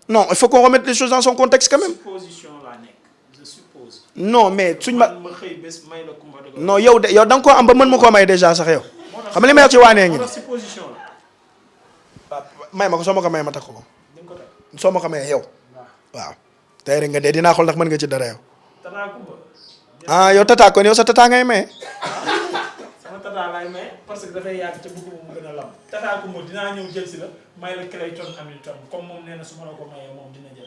non il faut qu'on remette les choses dans son contexte quand même. supposition laa nekk je suppose. non mais suñ ma xëy bés may la Coumba Gawlo. non yow da nga koo am ba mën ma koo may déjà sax yow xam nga li may wax ci waanee ngi supposition la. may ma ko soo ma ko may ma takk ko soo ma ko may yow waaw tey rek nga dee dinaa xool ndax mën nga ci dara yow. ah yow tata kon yow sa tata ngay maye. sama tata laay maye parce que dafay yàgg ca bëgg mu gën a lam. tata Coumba dinaa ñëw jël si la may la Clayton Hamilton comme moom nee na su ma la ko mayee moom dina jël.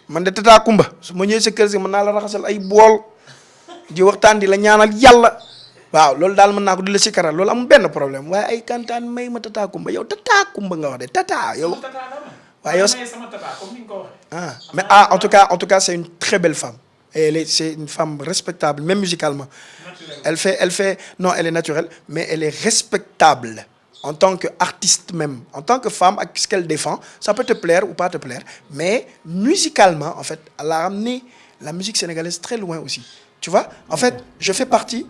man de tata Coumba su ma ñëwee sa kër si mën naa la raxasal ay bool di waxtaan di la ñaanal yàlla waaw loolu daal mën naa ko di la sikaral loolu amul benn problème waaye ay kantaan may ma tata Coumba yow tata Coumba nga wax de tata yow. waaye yow mais en tout cas c'est une très belle femme et c'est une femme respectable même musicalement. elle fait non elle est naturelle mais elle est respectable en tant qu'artiste même en tant que femme ak ce qu'elle défend ça peut te plaire ou pas te plaire mais musicalement en fait elle a ramené la musique sénégalaise très loin aussi tu vois en fait je fais partie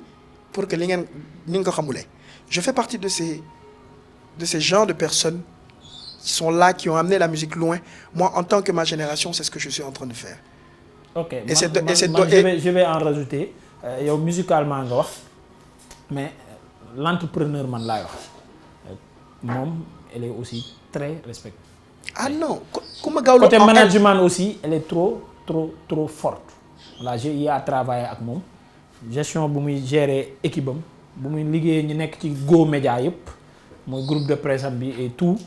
pour que li ngeen ni nga ko xamulee je fais partie de ces genres de personnes qui sont là qui ont amené la musique loin moi en tant que ma génération c'est ce que je suis en train de faire. ok je vais en rajouter yow musicalement nga wax mais l'entrepreneur man laay wax moom elle est aussi très respectée. ah non Coumba Gawlo côté management aussi elle est trop forte voilà j'ai à travailler ak moom gestion bu muy gérer équipe am bu muy liggéey ñu nekk ci Go Média yëpp mooy groupe de presse am bi et tout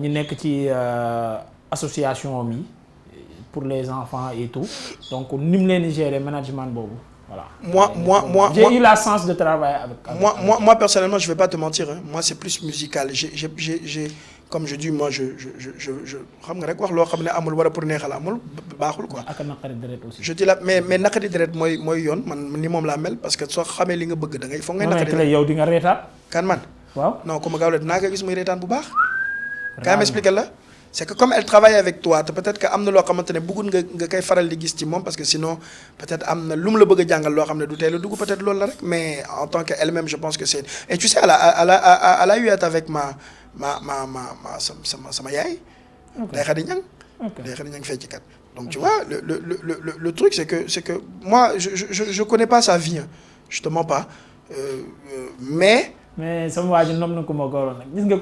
ñu nekk ci association mi pour les enfants et tout donc ni mu leen di gérer management boobu voilà. moi j'ai eu la chance de travailler avec moi personnellement je vais pas te mentir hein. Moi c'est plus musical j'ai comme je dis moi je xam nga rek wax loo xam ne amul wala pour neexal amul baaxul quoi. ak naqari deret aussi. je dis la mais naqari deret mooy yoon man ni moom laa mel parce que soo xamee li nga bëgg da ngay foog ngay naqari deret yow di nga reetaan. kan man. waaw non Coumba Gawlo dinaa ko gis muy reetaan bu baax. kaay ma expliquer la. c'est que comme elle travaille avec toi te peut-être que am na loo xamante ne bëggul nga koy faral di gis ci moom parce que sinon peut-être am na lu mu la bëgg a jàngal loo xam ne du teel a dugg peut-être loolu la rek mais en tant que elle-même je pense que c'est et tu sais elle a eu avec sama yaay. day xadi ñang. day xadi ñang feccikat donc tu vois le truc c'est que moi je connais pas sa vie hein. Je te mens pas mais sama waa ji nom na Coumba Gawlo nag gis nga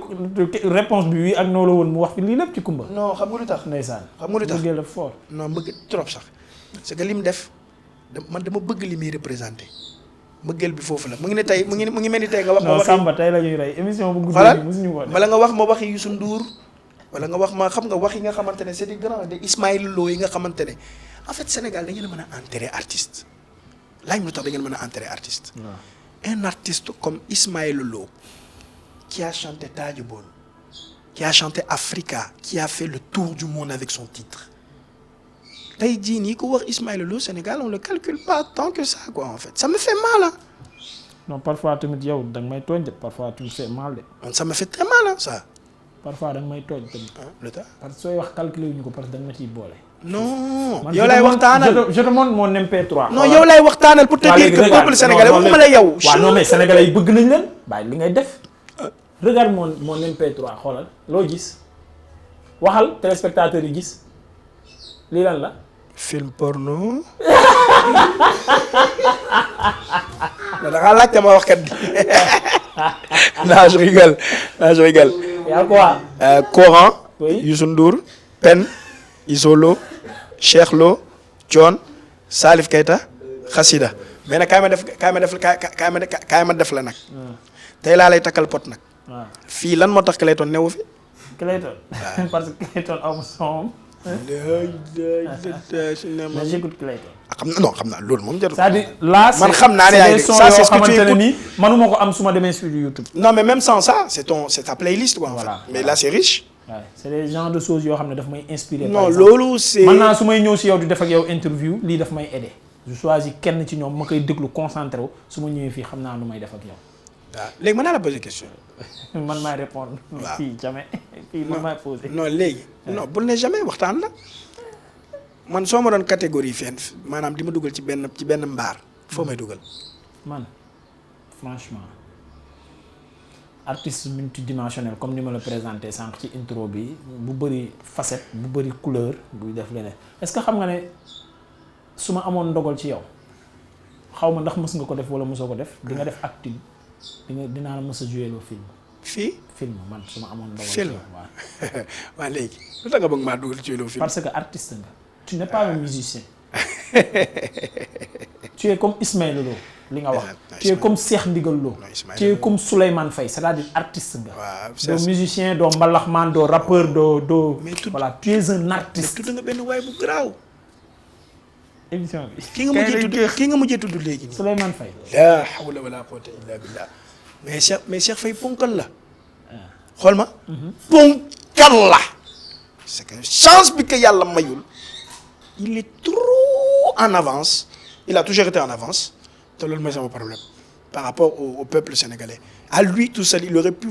réponse bi wii ak noo la woon mu wax fi lii lépp ci Coumba. non xam nga lu tax. ndeysaan xam nga lu tax bëggee la fort. non bëgg trop sax c'est que li mu def man dama bëgg li muy représenté bëggeel bi foofu la mu ngi ne tey mu ngi mel ni tey nga wax. non Samba tey la ñuy rey émission bu guddee nii mosuñu ko def. wala nga wax ma waxi Youssou Ndour wala nga wax ma xam nga wax yi nga xamante ne c'est des grands des Ismaël Lo yi nga xamante ne en fait Sénégal da ngeen a mën a enterrer artiste laaj lu tax da ngeen mën a enterrer artiste. un artiste comme Ismaël Lo qui a chanté Tadji Bone qui a chanté Africa, qui a fait le tour du monde avec son titre. tey jii nii ku wax Ismaël Lô Sénégal on le calcule pas tant que ça quoi en fait ça me fait mal hein. non parfois tamit yow da nga may tooñ de parfois tu me fais mal de. man ça me fait très mal hein ça. parfois da nga may tooñ tamit. le temps. parce que sooy wax calculer wuñu ko parce que da nga ma ciy boole. non yow lay waxtaanal je te montre mon MP3. non yow lay waxtaanal pour te dire que peuple sénégalais waxuma la yow. waaw non mais sénégalais yi bëgg nañ leen bàyyi li ngay def. regarde mon MP3 xoolal loo gis waxal téléspectateurs yi gis lii lan la. film porno. da ngaa laajte ma wax kat bi. non je rigole non je rigole. yaa quoi. Coran. oui Youssou Ndour. Pen. Isolo. Cheikh Lo. John. Salif Keita. Xasida. mais nag kaay ma def la nag. tey laa lay takkal pot nag. waaw fii lan moo tax Clayton newu fi. Clayton. parce que Clayton aw ma son. mais j'écoute Clayton. xam naa loolu moom jarul. c'est-à-dire là man xam naa ne yaa ngi ça c'est ce que tu écoutes nii manuma ko am su ma demee sur YouTube. non mais même sans ça c'est ta playlist quoi en Voilà, fait mais là c'est riche. waaw c'est des genres de choses yoo xam ne daf may inspirer. non loolu c'est man naa su may ñëw si yow di def ak yow interview lii daf may aider je choisis kenn ci ñoom ma koy déglu concentré wu su ma ñëwee fii xam naa lu may def ak yow. waaw léegi mën naa la poser question. man maay répondre. waaw fii jamais fii man maay poser. non léegi. non bul ne jamais waxtaan la. man soo ma doon catégorie fenn maanaam di ma dugal ci benn mbaar foo may dugal. man franchement artiste multidimensionnel comme ni ma la présenté sànq ci intro bi bu bëri facette bu bëri couleur buy def leneen est-ce que xam nga ne su ma amoon ndogal ci yow xaw ma ndax mës nga ko def wala mësoo ko def di nga def acting dinaa la mës a jouer loo film man su ma amoon ndogal ci yow waaw. waaw léegi lu tax nga bëgg maa dugal ci loo film. parce que artiste nga tu n'es pas un musicien tu es comme Ismaël Lô li nga wax tu es comme Cheikh Ndigal Lo tu es comme Souleymane Faye c'est-à-dire artiste nga. waaw doo musicien doo mbalaxmaan doo rappeur doo. voilà tu es un artiste. mais tudd nga benn waay bu garaaw. émission bi. ki nga mujjee tudd léegi nii. Souleymane Faye. laa hawla wala quwwata illa billah mais Cheikh Faye ponkal la. xool ma. ponkal la. c'est que chance bi que yàlla mayul. il est trop en avance. il a toujours été en avance. te loolu mooy sama problème. par rapport au peuple sénégalais. à lui tout seul il aurait pu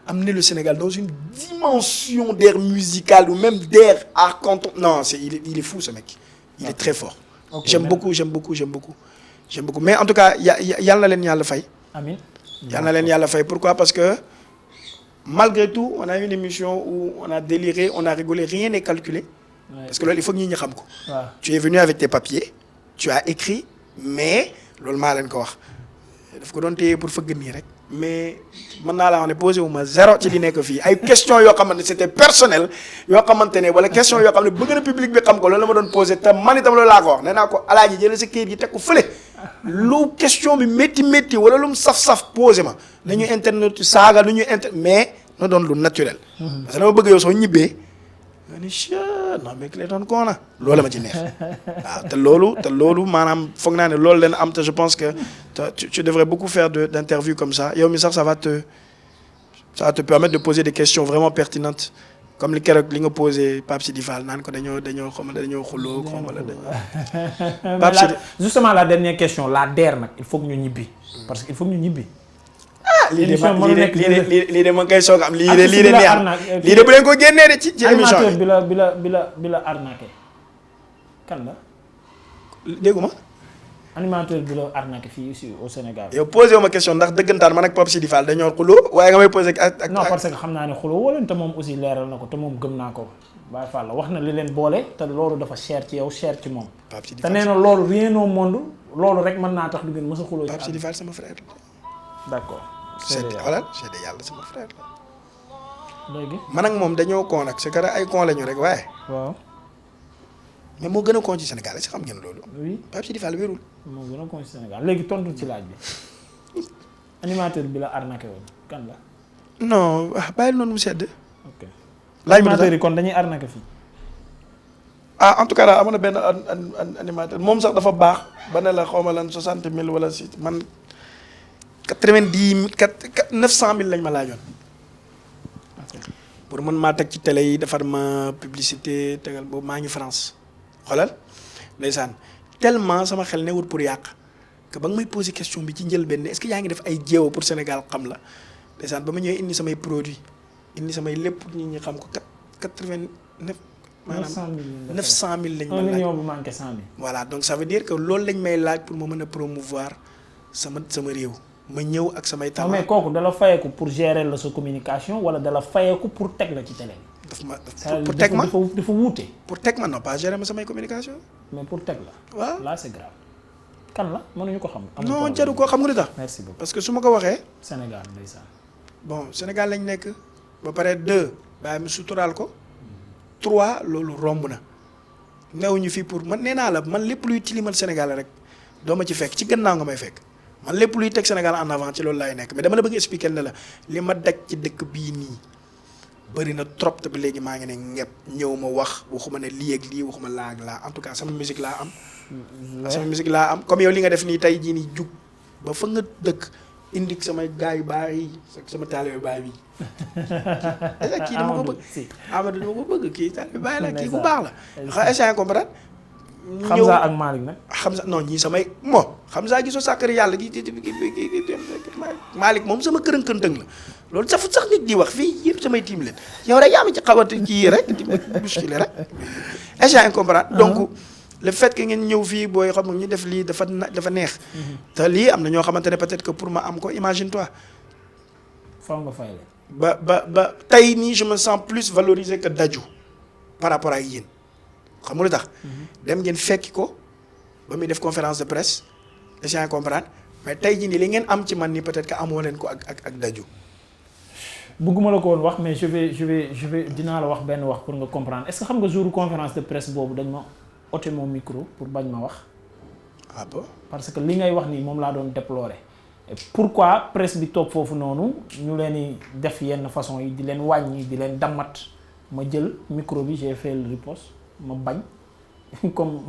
amener le Sénégal dans une dimension d'air musical ou même d'air art canton. non il est fou ce mec. il est très fort. Okay, j'aime beaucoup mais en tout cas yàlla na leen yàlla fay. amiin. yàlla na leen yàlla fay pourquoi parce que malgré tout on a eu une émission où on a déliré on a rigolé rien n'est calculé. Ouais. Parce que loolu il faut que nit ñi xam ko. waaw tu es venu avec tes papiers. tu as écrit mais loolu maa leen ko wax daf ko doon téye pour fëgg nii rek mais mën naa la wax ne posé wu ma zéro ci li nekk fii ay questions yoo xamante ne c'était personnel yoo xamante ne wala question yoo xam ne bëgg na public bi xam ko loolu la ma doon posé te man itam loolu laa ko wax nee naa ko alaaji jëlee sa kayit yi teg ko fële lu question bi métti wala lu mu saf posé ma nañu internet saaga nu ñuy mais na doon lu naturel. parce que dama bëgg yow soo ñibbee. non mais Clayton koo na loolu ma ci neex waaw te loolu maanaam foog naa ne loolu leen am te je pense que tu devrais beaucoup faire d'interviews comme ça yow mi sax ça va te permettre de poser des questions vraiment pertinentes comme li keroog li nga posé Pape Sidi Fall naan ko dañoo xuloo xaw ma la dañoo. Pape Sidi justement la dernière question la DER nag il faut que ñu ñibbi parce que il faut que ñu ñibbi. lii de ma koy soog am lii de neex lii de bu leen ko génnee de ci émission animateur bi la arnaqué kan la. dégguma. animateur bi la arnaqué fii ici au Sénégal. yow posé wu ma question ndax dëggantaan man ak Pape Sidi Fall dañoo xuloo waaye nga may posé ak. non parce que xam naa ne xuloo wala te moom aussi leeral na ko te moom gëm naa ko Baye Fall la wax na li leen boole te loolu dafa cher ci yow cher ci moom. Pape Sidi te Fall nee na loolu rien au monde loolu rek mën naa tax du ngeen mës a xuloo. Pape Sidi Fall sama frère la. d'accord. seede yàlla sama frère la. léegi. man ak moom dañoo kon ak c'est que ay kon lañu rek waaye. waaw. mais moo gën a kon ci Sénégal est-ce que xam ngeen loolu. oui Pape Sidi Fall wérul. moo gën a kon ci Sénégal léegi tontu ci laaj bi animateur bi la arnaqué woon kan la. non bàyyi noonu mu sedd. ok laaj bi animateur yi kon dañuy arnaqué fii. en tout cas daal amoon na benn animateur moom sax dafa baax ba ne la xaw ma lan 60 000 wala si man. 90 000 900 000 lañ ma laajoon. pour mën maa teg ci télé yi defar ma publicité tegal boobu maa ngi France xoolal ndeysaan tellement sama xel newul pour yàq que ba nga may poser question bi ci njëlbéen est-ce que yaa ngi def ay jéego pour Sénégal xam la ndeysaan ba ma ñëwee indi samay produits indi samay lépp nit ñi xam ko 89 maanaam 900 000 lañ ma laaj 1 million bu manqué 100 000. voilà donc ça veut dire que loolu lañ may laaj pour ma mën a promouvoir sama réew ma ñëw ak samay talent. mais kooku dala fayeeku pour gérer la sa communication wala dala fayeku pour teg la ci télé. daf ma pour teg ma dafa wuute. pour teg ma non pas gérer ma samay communication. mais pour teg la. waaw là c'est grave. kan la mënuñu ko xam. non jaru ko xam nga lu tax. merci beaucoup parce que su ma ko waxee. Sénégal ndeysaan. bon Sénégal lañ nekk ba pare 2 bàyyi ma suturaal ko 3 loolu romb na new ñu fii pour man nee naa la man lépp luy tilimal Sénégal rek doo ma ci fekk ci gannaaw nga may fekk man lépp luy teg Sénégal en avant ci loolu laay nekk mais dama la bëgg expliquer ne la li ma daj ci dëkk bii nii bëri na trop te ba léegi maa ngi ne ñëpp ñëw ma wax waxuma ne lii ak lii waxuma laa ak laa en tout cas sama musique laa am. sama musique laa am comme yow li nga def nii tey jii nii jug ba fa nga dëkk indi samay gars yu baax yi sama taalibe baay bi kii dama ko bëgg Amadou dama ko bëgg kii taalibe baay la kii bu baax la xa essayer comprendre Hamza ak Malick nag Hamza non ñii samay Hamza gisoo sàkkari yàlla gi Malick moom sama kërën-këntëng la loolu safut sax nit di wax fii yëpp samay tiim leen yow rek yaa ma ci xawante kii rek di bousculé rek essayer comprendre donc le fait que ngeen ñëw fii booy xam nga ñu def lii dafa neex. te lii am na ñoo xamante ne peut-être que pour ma am ko imagine toi. faw nga fay leen. ba tey nii je me sens plus valorisé que Dadju par rapport ak yéen xam nga lu tax. dem ngeen fekki ko ba muy def conférence de presse essayer comprendre mais tey jii nii li ngeen am ci man nii peut-être que amoo leen ko ak Dadju. bëgguma la ko woon wax mais je vais dinaa la wax benn wax pour nga comprendre est-ce que xam nga jour conférence de presse boobu dañ ma. ôté mon micro pour bañ ma wax. ah bon parce que li ngay wax nii moom laa doon déplorer. et pourquoi presse bi toog foofu noonu ñu leen di def yenn façon yi di leen wàññi di leen dammat ma jël micro bi j'ai fait le riposte ma bañ comme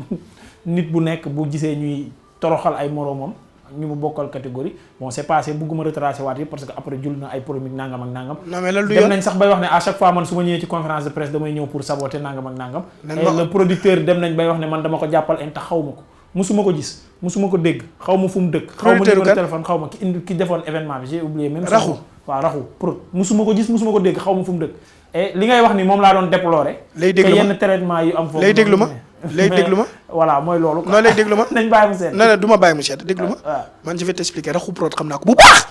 nit bu nekk bu gisee ñuy toroxal ay moroomam ñu mu bokkal catégorie bon c'est passé bugguma retracer waat yëpp parce que après jul na ay polémique nangam ak nangam. non mais lan du dem nañ sax bay wax ne à chaque fois man su ma ñëwee ci conférence de presse damay ñëw pour saboter nangam ak nangam. et le producteur dem nañ bay wax ne man dama ko jàppal en tax xaw ma ko musuma ko gis musuma ko dégg xaw ma fu mu dëkk. xaw ma numéro téléphone xaw ma ki defoon événement bi j'ai oublié même. raxu waaw raxu pour musuma ko gis musuma ko dégg xaw ma fu mu dëkk. et li ngay wax ni moom laa doon déplorer. lay déglu ma te yenn traitement yu am foofu. lay déglu ma lay déglu ma. voilà mooy loolu. non lay déglu ma nañ bàyyi mu seet. non du ma bàyyi mu seet déglu ma. man je vais t'expliquer raxu prod xam naa ko bu baax.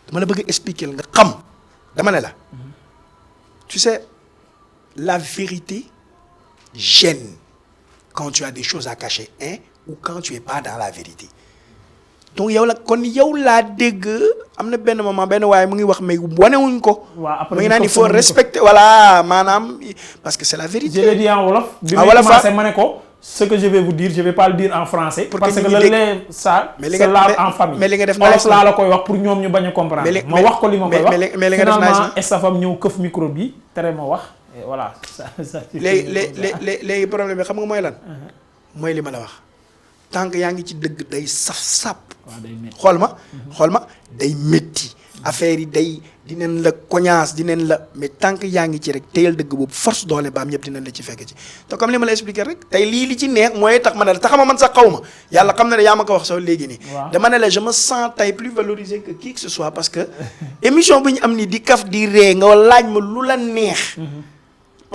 dama la bëgg a expliquer nga xam. dama ne la. tu sais la vérité gêne quand tu as des choses à cacher hein ou quand tu es pas dans la vérité. donc yow la kon yow laa dégg am na benn moment benn waaye mu ngi wax mais wanewuñ ko. waaw après mu ngi naan il faut respecter voilà maanaam parce que c'est la vérité. je l'ai dit en wolof. bi wolof commencé ma ne ko ce que je vais vous dire je vais pas le dire en français. parce que le lait ça se lave en famille. mais li nga def wolof laa la koy wax pour ñoom ñu bañ a comprendre. ma wax ko li ma koy wax mais li nga def finalement estafam ñëw këf micro bi tere ma wax et voilà. léegi problème bi xam nga mooy lan. mooy li ma la wax. tant que yaa ngi ci dëgg day saf-sap. waaw day métti xool ma day métti affaire yi day dinañ la cognace dinañ la mais tant que yaa ngi ci rek téyal dëgg boobu force doole baam ñëpp dinañ la ci fekk ci te comme li ma la expliqué rek tey lii li ci neex mooy tax ma ne la te xama man sax xaw ma yàlla xam na ne yaa ma ko wax sax léegi nii. dama ne la je me sens tey plus valorisé que qui que ce soit parce que émission bi ñu am nii di kaf di ree nga laaj ma lu la neex.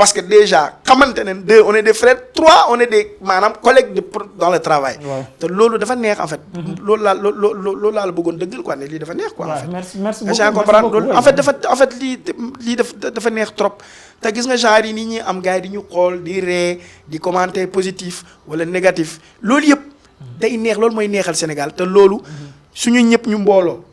parce que déjà xamante ne 2 on est des frères 3 on est des maanaam collègues dans le travail. te loolu dafa neex en fait. loolu laa la bëggoon dëggal quoi ne lii dafa neex quoi. en fait merci beaucoup loolu en fait lii dafa neex trop. te gis nga genre yi nii ñuy am gars yi di ñu xool di ree di commenter positif wala négatif loolu yëpp. day neex loolu mooy neexal Sénégal te loolu suñu ñëpp ñu mbooloo.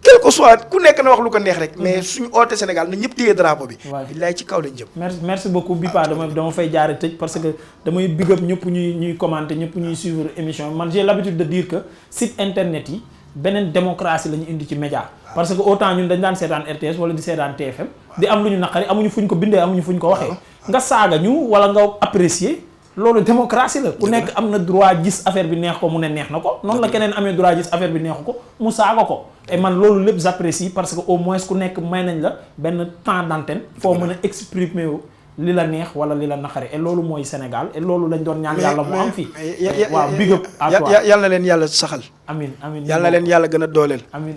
quel que soit ku nekk na wax lu ko neex rek mais suñu oote Sénégal na ñëpp téye drapeau bi. waaw billaay ci kaw lañ jëm. merci beaucoup Bipa dama fay jaare tëj parce que damay big up ñëpp ñuy commenter ñëpp ñuy suivre émission man j'ai l'habitude de dire que site internet yi beneen démocratie la ñu indi ci média. parce que autant ñun dañ daan seetaan RTS wala di seetaan TFM. di am lu ñu naqari amuñu fuñ ko bindee amuñu fuñ ko waxee. nga saaga ñu wala nga apprécier loolu démocratie la ku nekk am na droit gis affaire bi neex ko mu ne neex na ko noonu la keneen amee droit gis affaire bi neexu ko mu saaga ko et man loolu lépp j'apprécie parce que au moins ku nekk may nañ la benn temps d'antenne foo mën a exprimer wu li la neex wala li la naqari et loolu mooy Sénégal et loolu lañ doon ñaan yàlla mu am fii waaw big up à toi yal na leen yàlla saxal amiin amiin yal na leen yàlla gën a dooleel amiin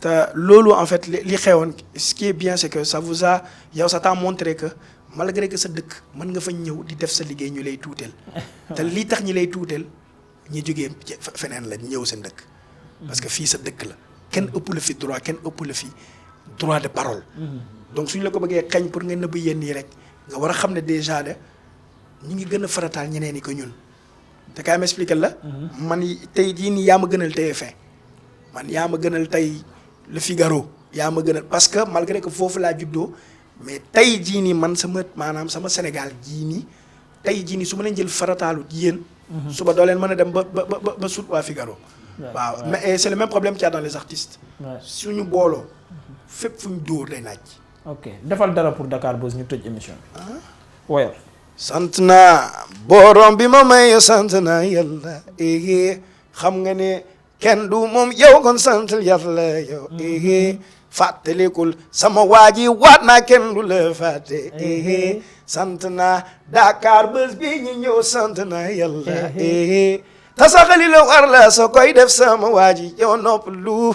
te loolu en fait li xewoon ce qui est bien c'est que ça vous a yow ça t'a montré que malgré que sa dëkk mën nga fa ñëw di def sa liggéey ñu lay tuuteel te lii tax ñi lay tuuteel ñi jógee feneen la ñëw seen dëkk parce que fii sa dëkk la kenn ëpp la fi droit kenn ëpp la fi droit de parole donc suñ la ko bëggee xañ pour nga nëbb yenn yi rek nga war a xam ne déjà de ñu ngi gën a farataal ñeneen yi ko ñun te kaay ma expliquer la man tey jii nii yaa ma gënal TF1 man yaa ma gënal tey Le Figaro yaa ma gënal parce que malgré que foofu laa juddoo mais tey jii nii man maanaam sama Sénégal jii nii tey jii nii su ma leen jël farataalu yéen suba doo leen mën a dem ba sut waa Figaro waaw mais c'est le même problème qu'il y a dans les artistes suñu booloo fépp fu ñu dóor day naaj ok defal dara pour Dakar Buzz ñu tëj émission bi woyal sant naa borom bi ma may sant naa yàlla xam nga ne kenn du moom yow kon sant yàlla yow fàttalikul sama waa ji waat naa kenn du la fàtte sant naa Dakar Buzz bi ñu ñëw sant naa yàlla tasaxali la war la soo koy def sama waa ji yow nopp lu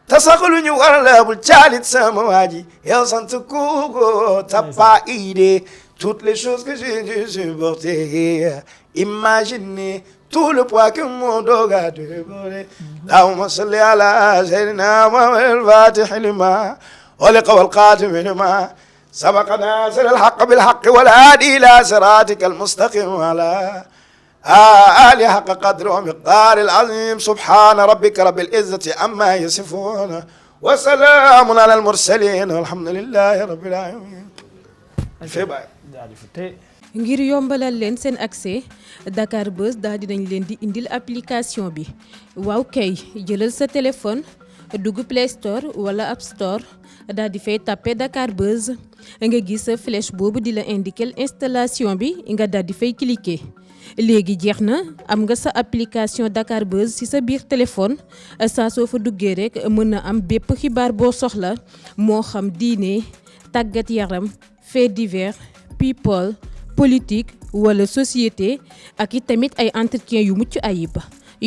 tasaxalu ñu war la bul caalit sama waa ji yow sant kuko t'as pas idée toutes les choses que j'ai dû supporter imaginez tout le poids que mon dos a dévoré. اللهم صل على سيدنا محمد الفاتح لما ولق والقاتم لما سبق ناصر الحق بالحق والهادي إلى صراطك المستقيم وعلى آله حق قدر ومقدار العظيم سبحان ربك رب العزة عما يصفون وسلام على المرسلين والحمد لله رب العالمين. ngir yombalal leen seen accès Dakar Buzz daal dinañ leen di indil application bi waaw kay jëlal sa téléphone dugg Play Store wala App Store daal di fay tapé Dakar Buzz nga gis sa flèche boobu di la indiquer installation bi nga daal di fay cliquer léegi jeex na am nga sa application Dakar Buzz ci sa biir téléphone saa soo fa duggee rek mën na am bépp xibaar boo soxla moo xam diine tàggat yaram faits divers people politique wala société ak it tamit ay entretien yu mucc ayib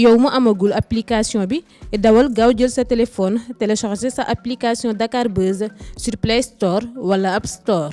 yow mu amagul application bi dawal gaaw jël sa téléphone télécharger sa application Dakar Buzz sur Play Store wala App Store.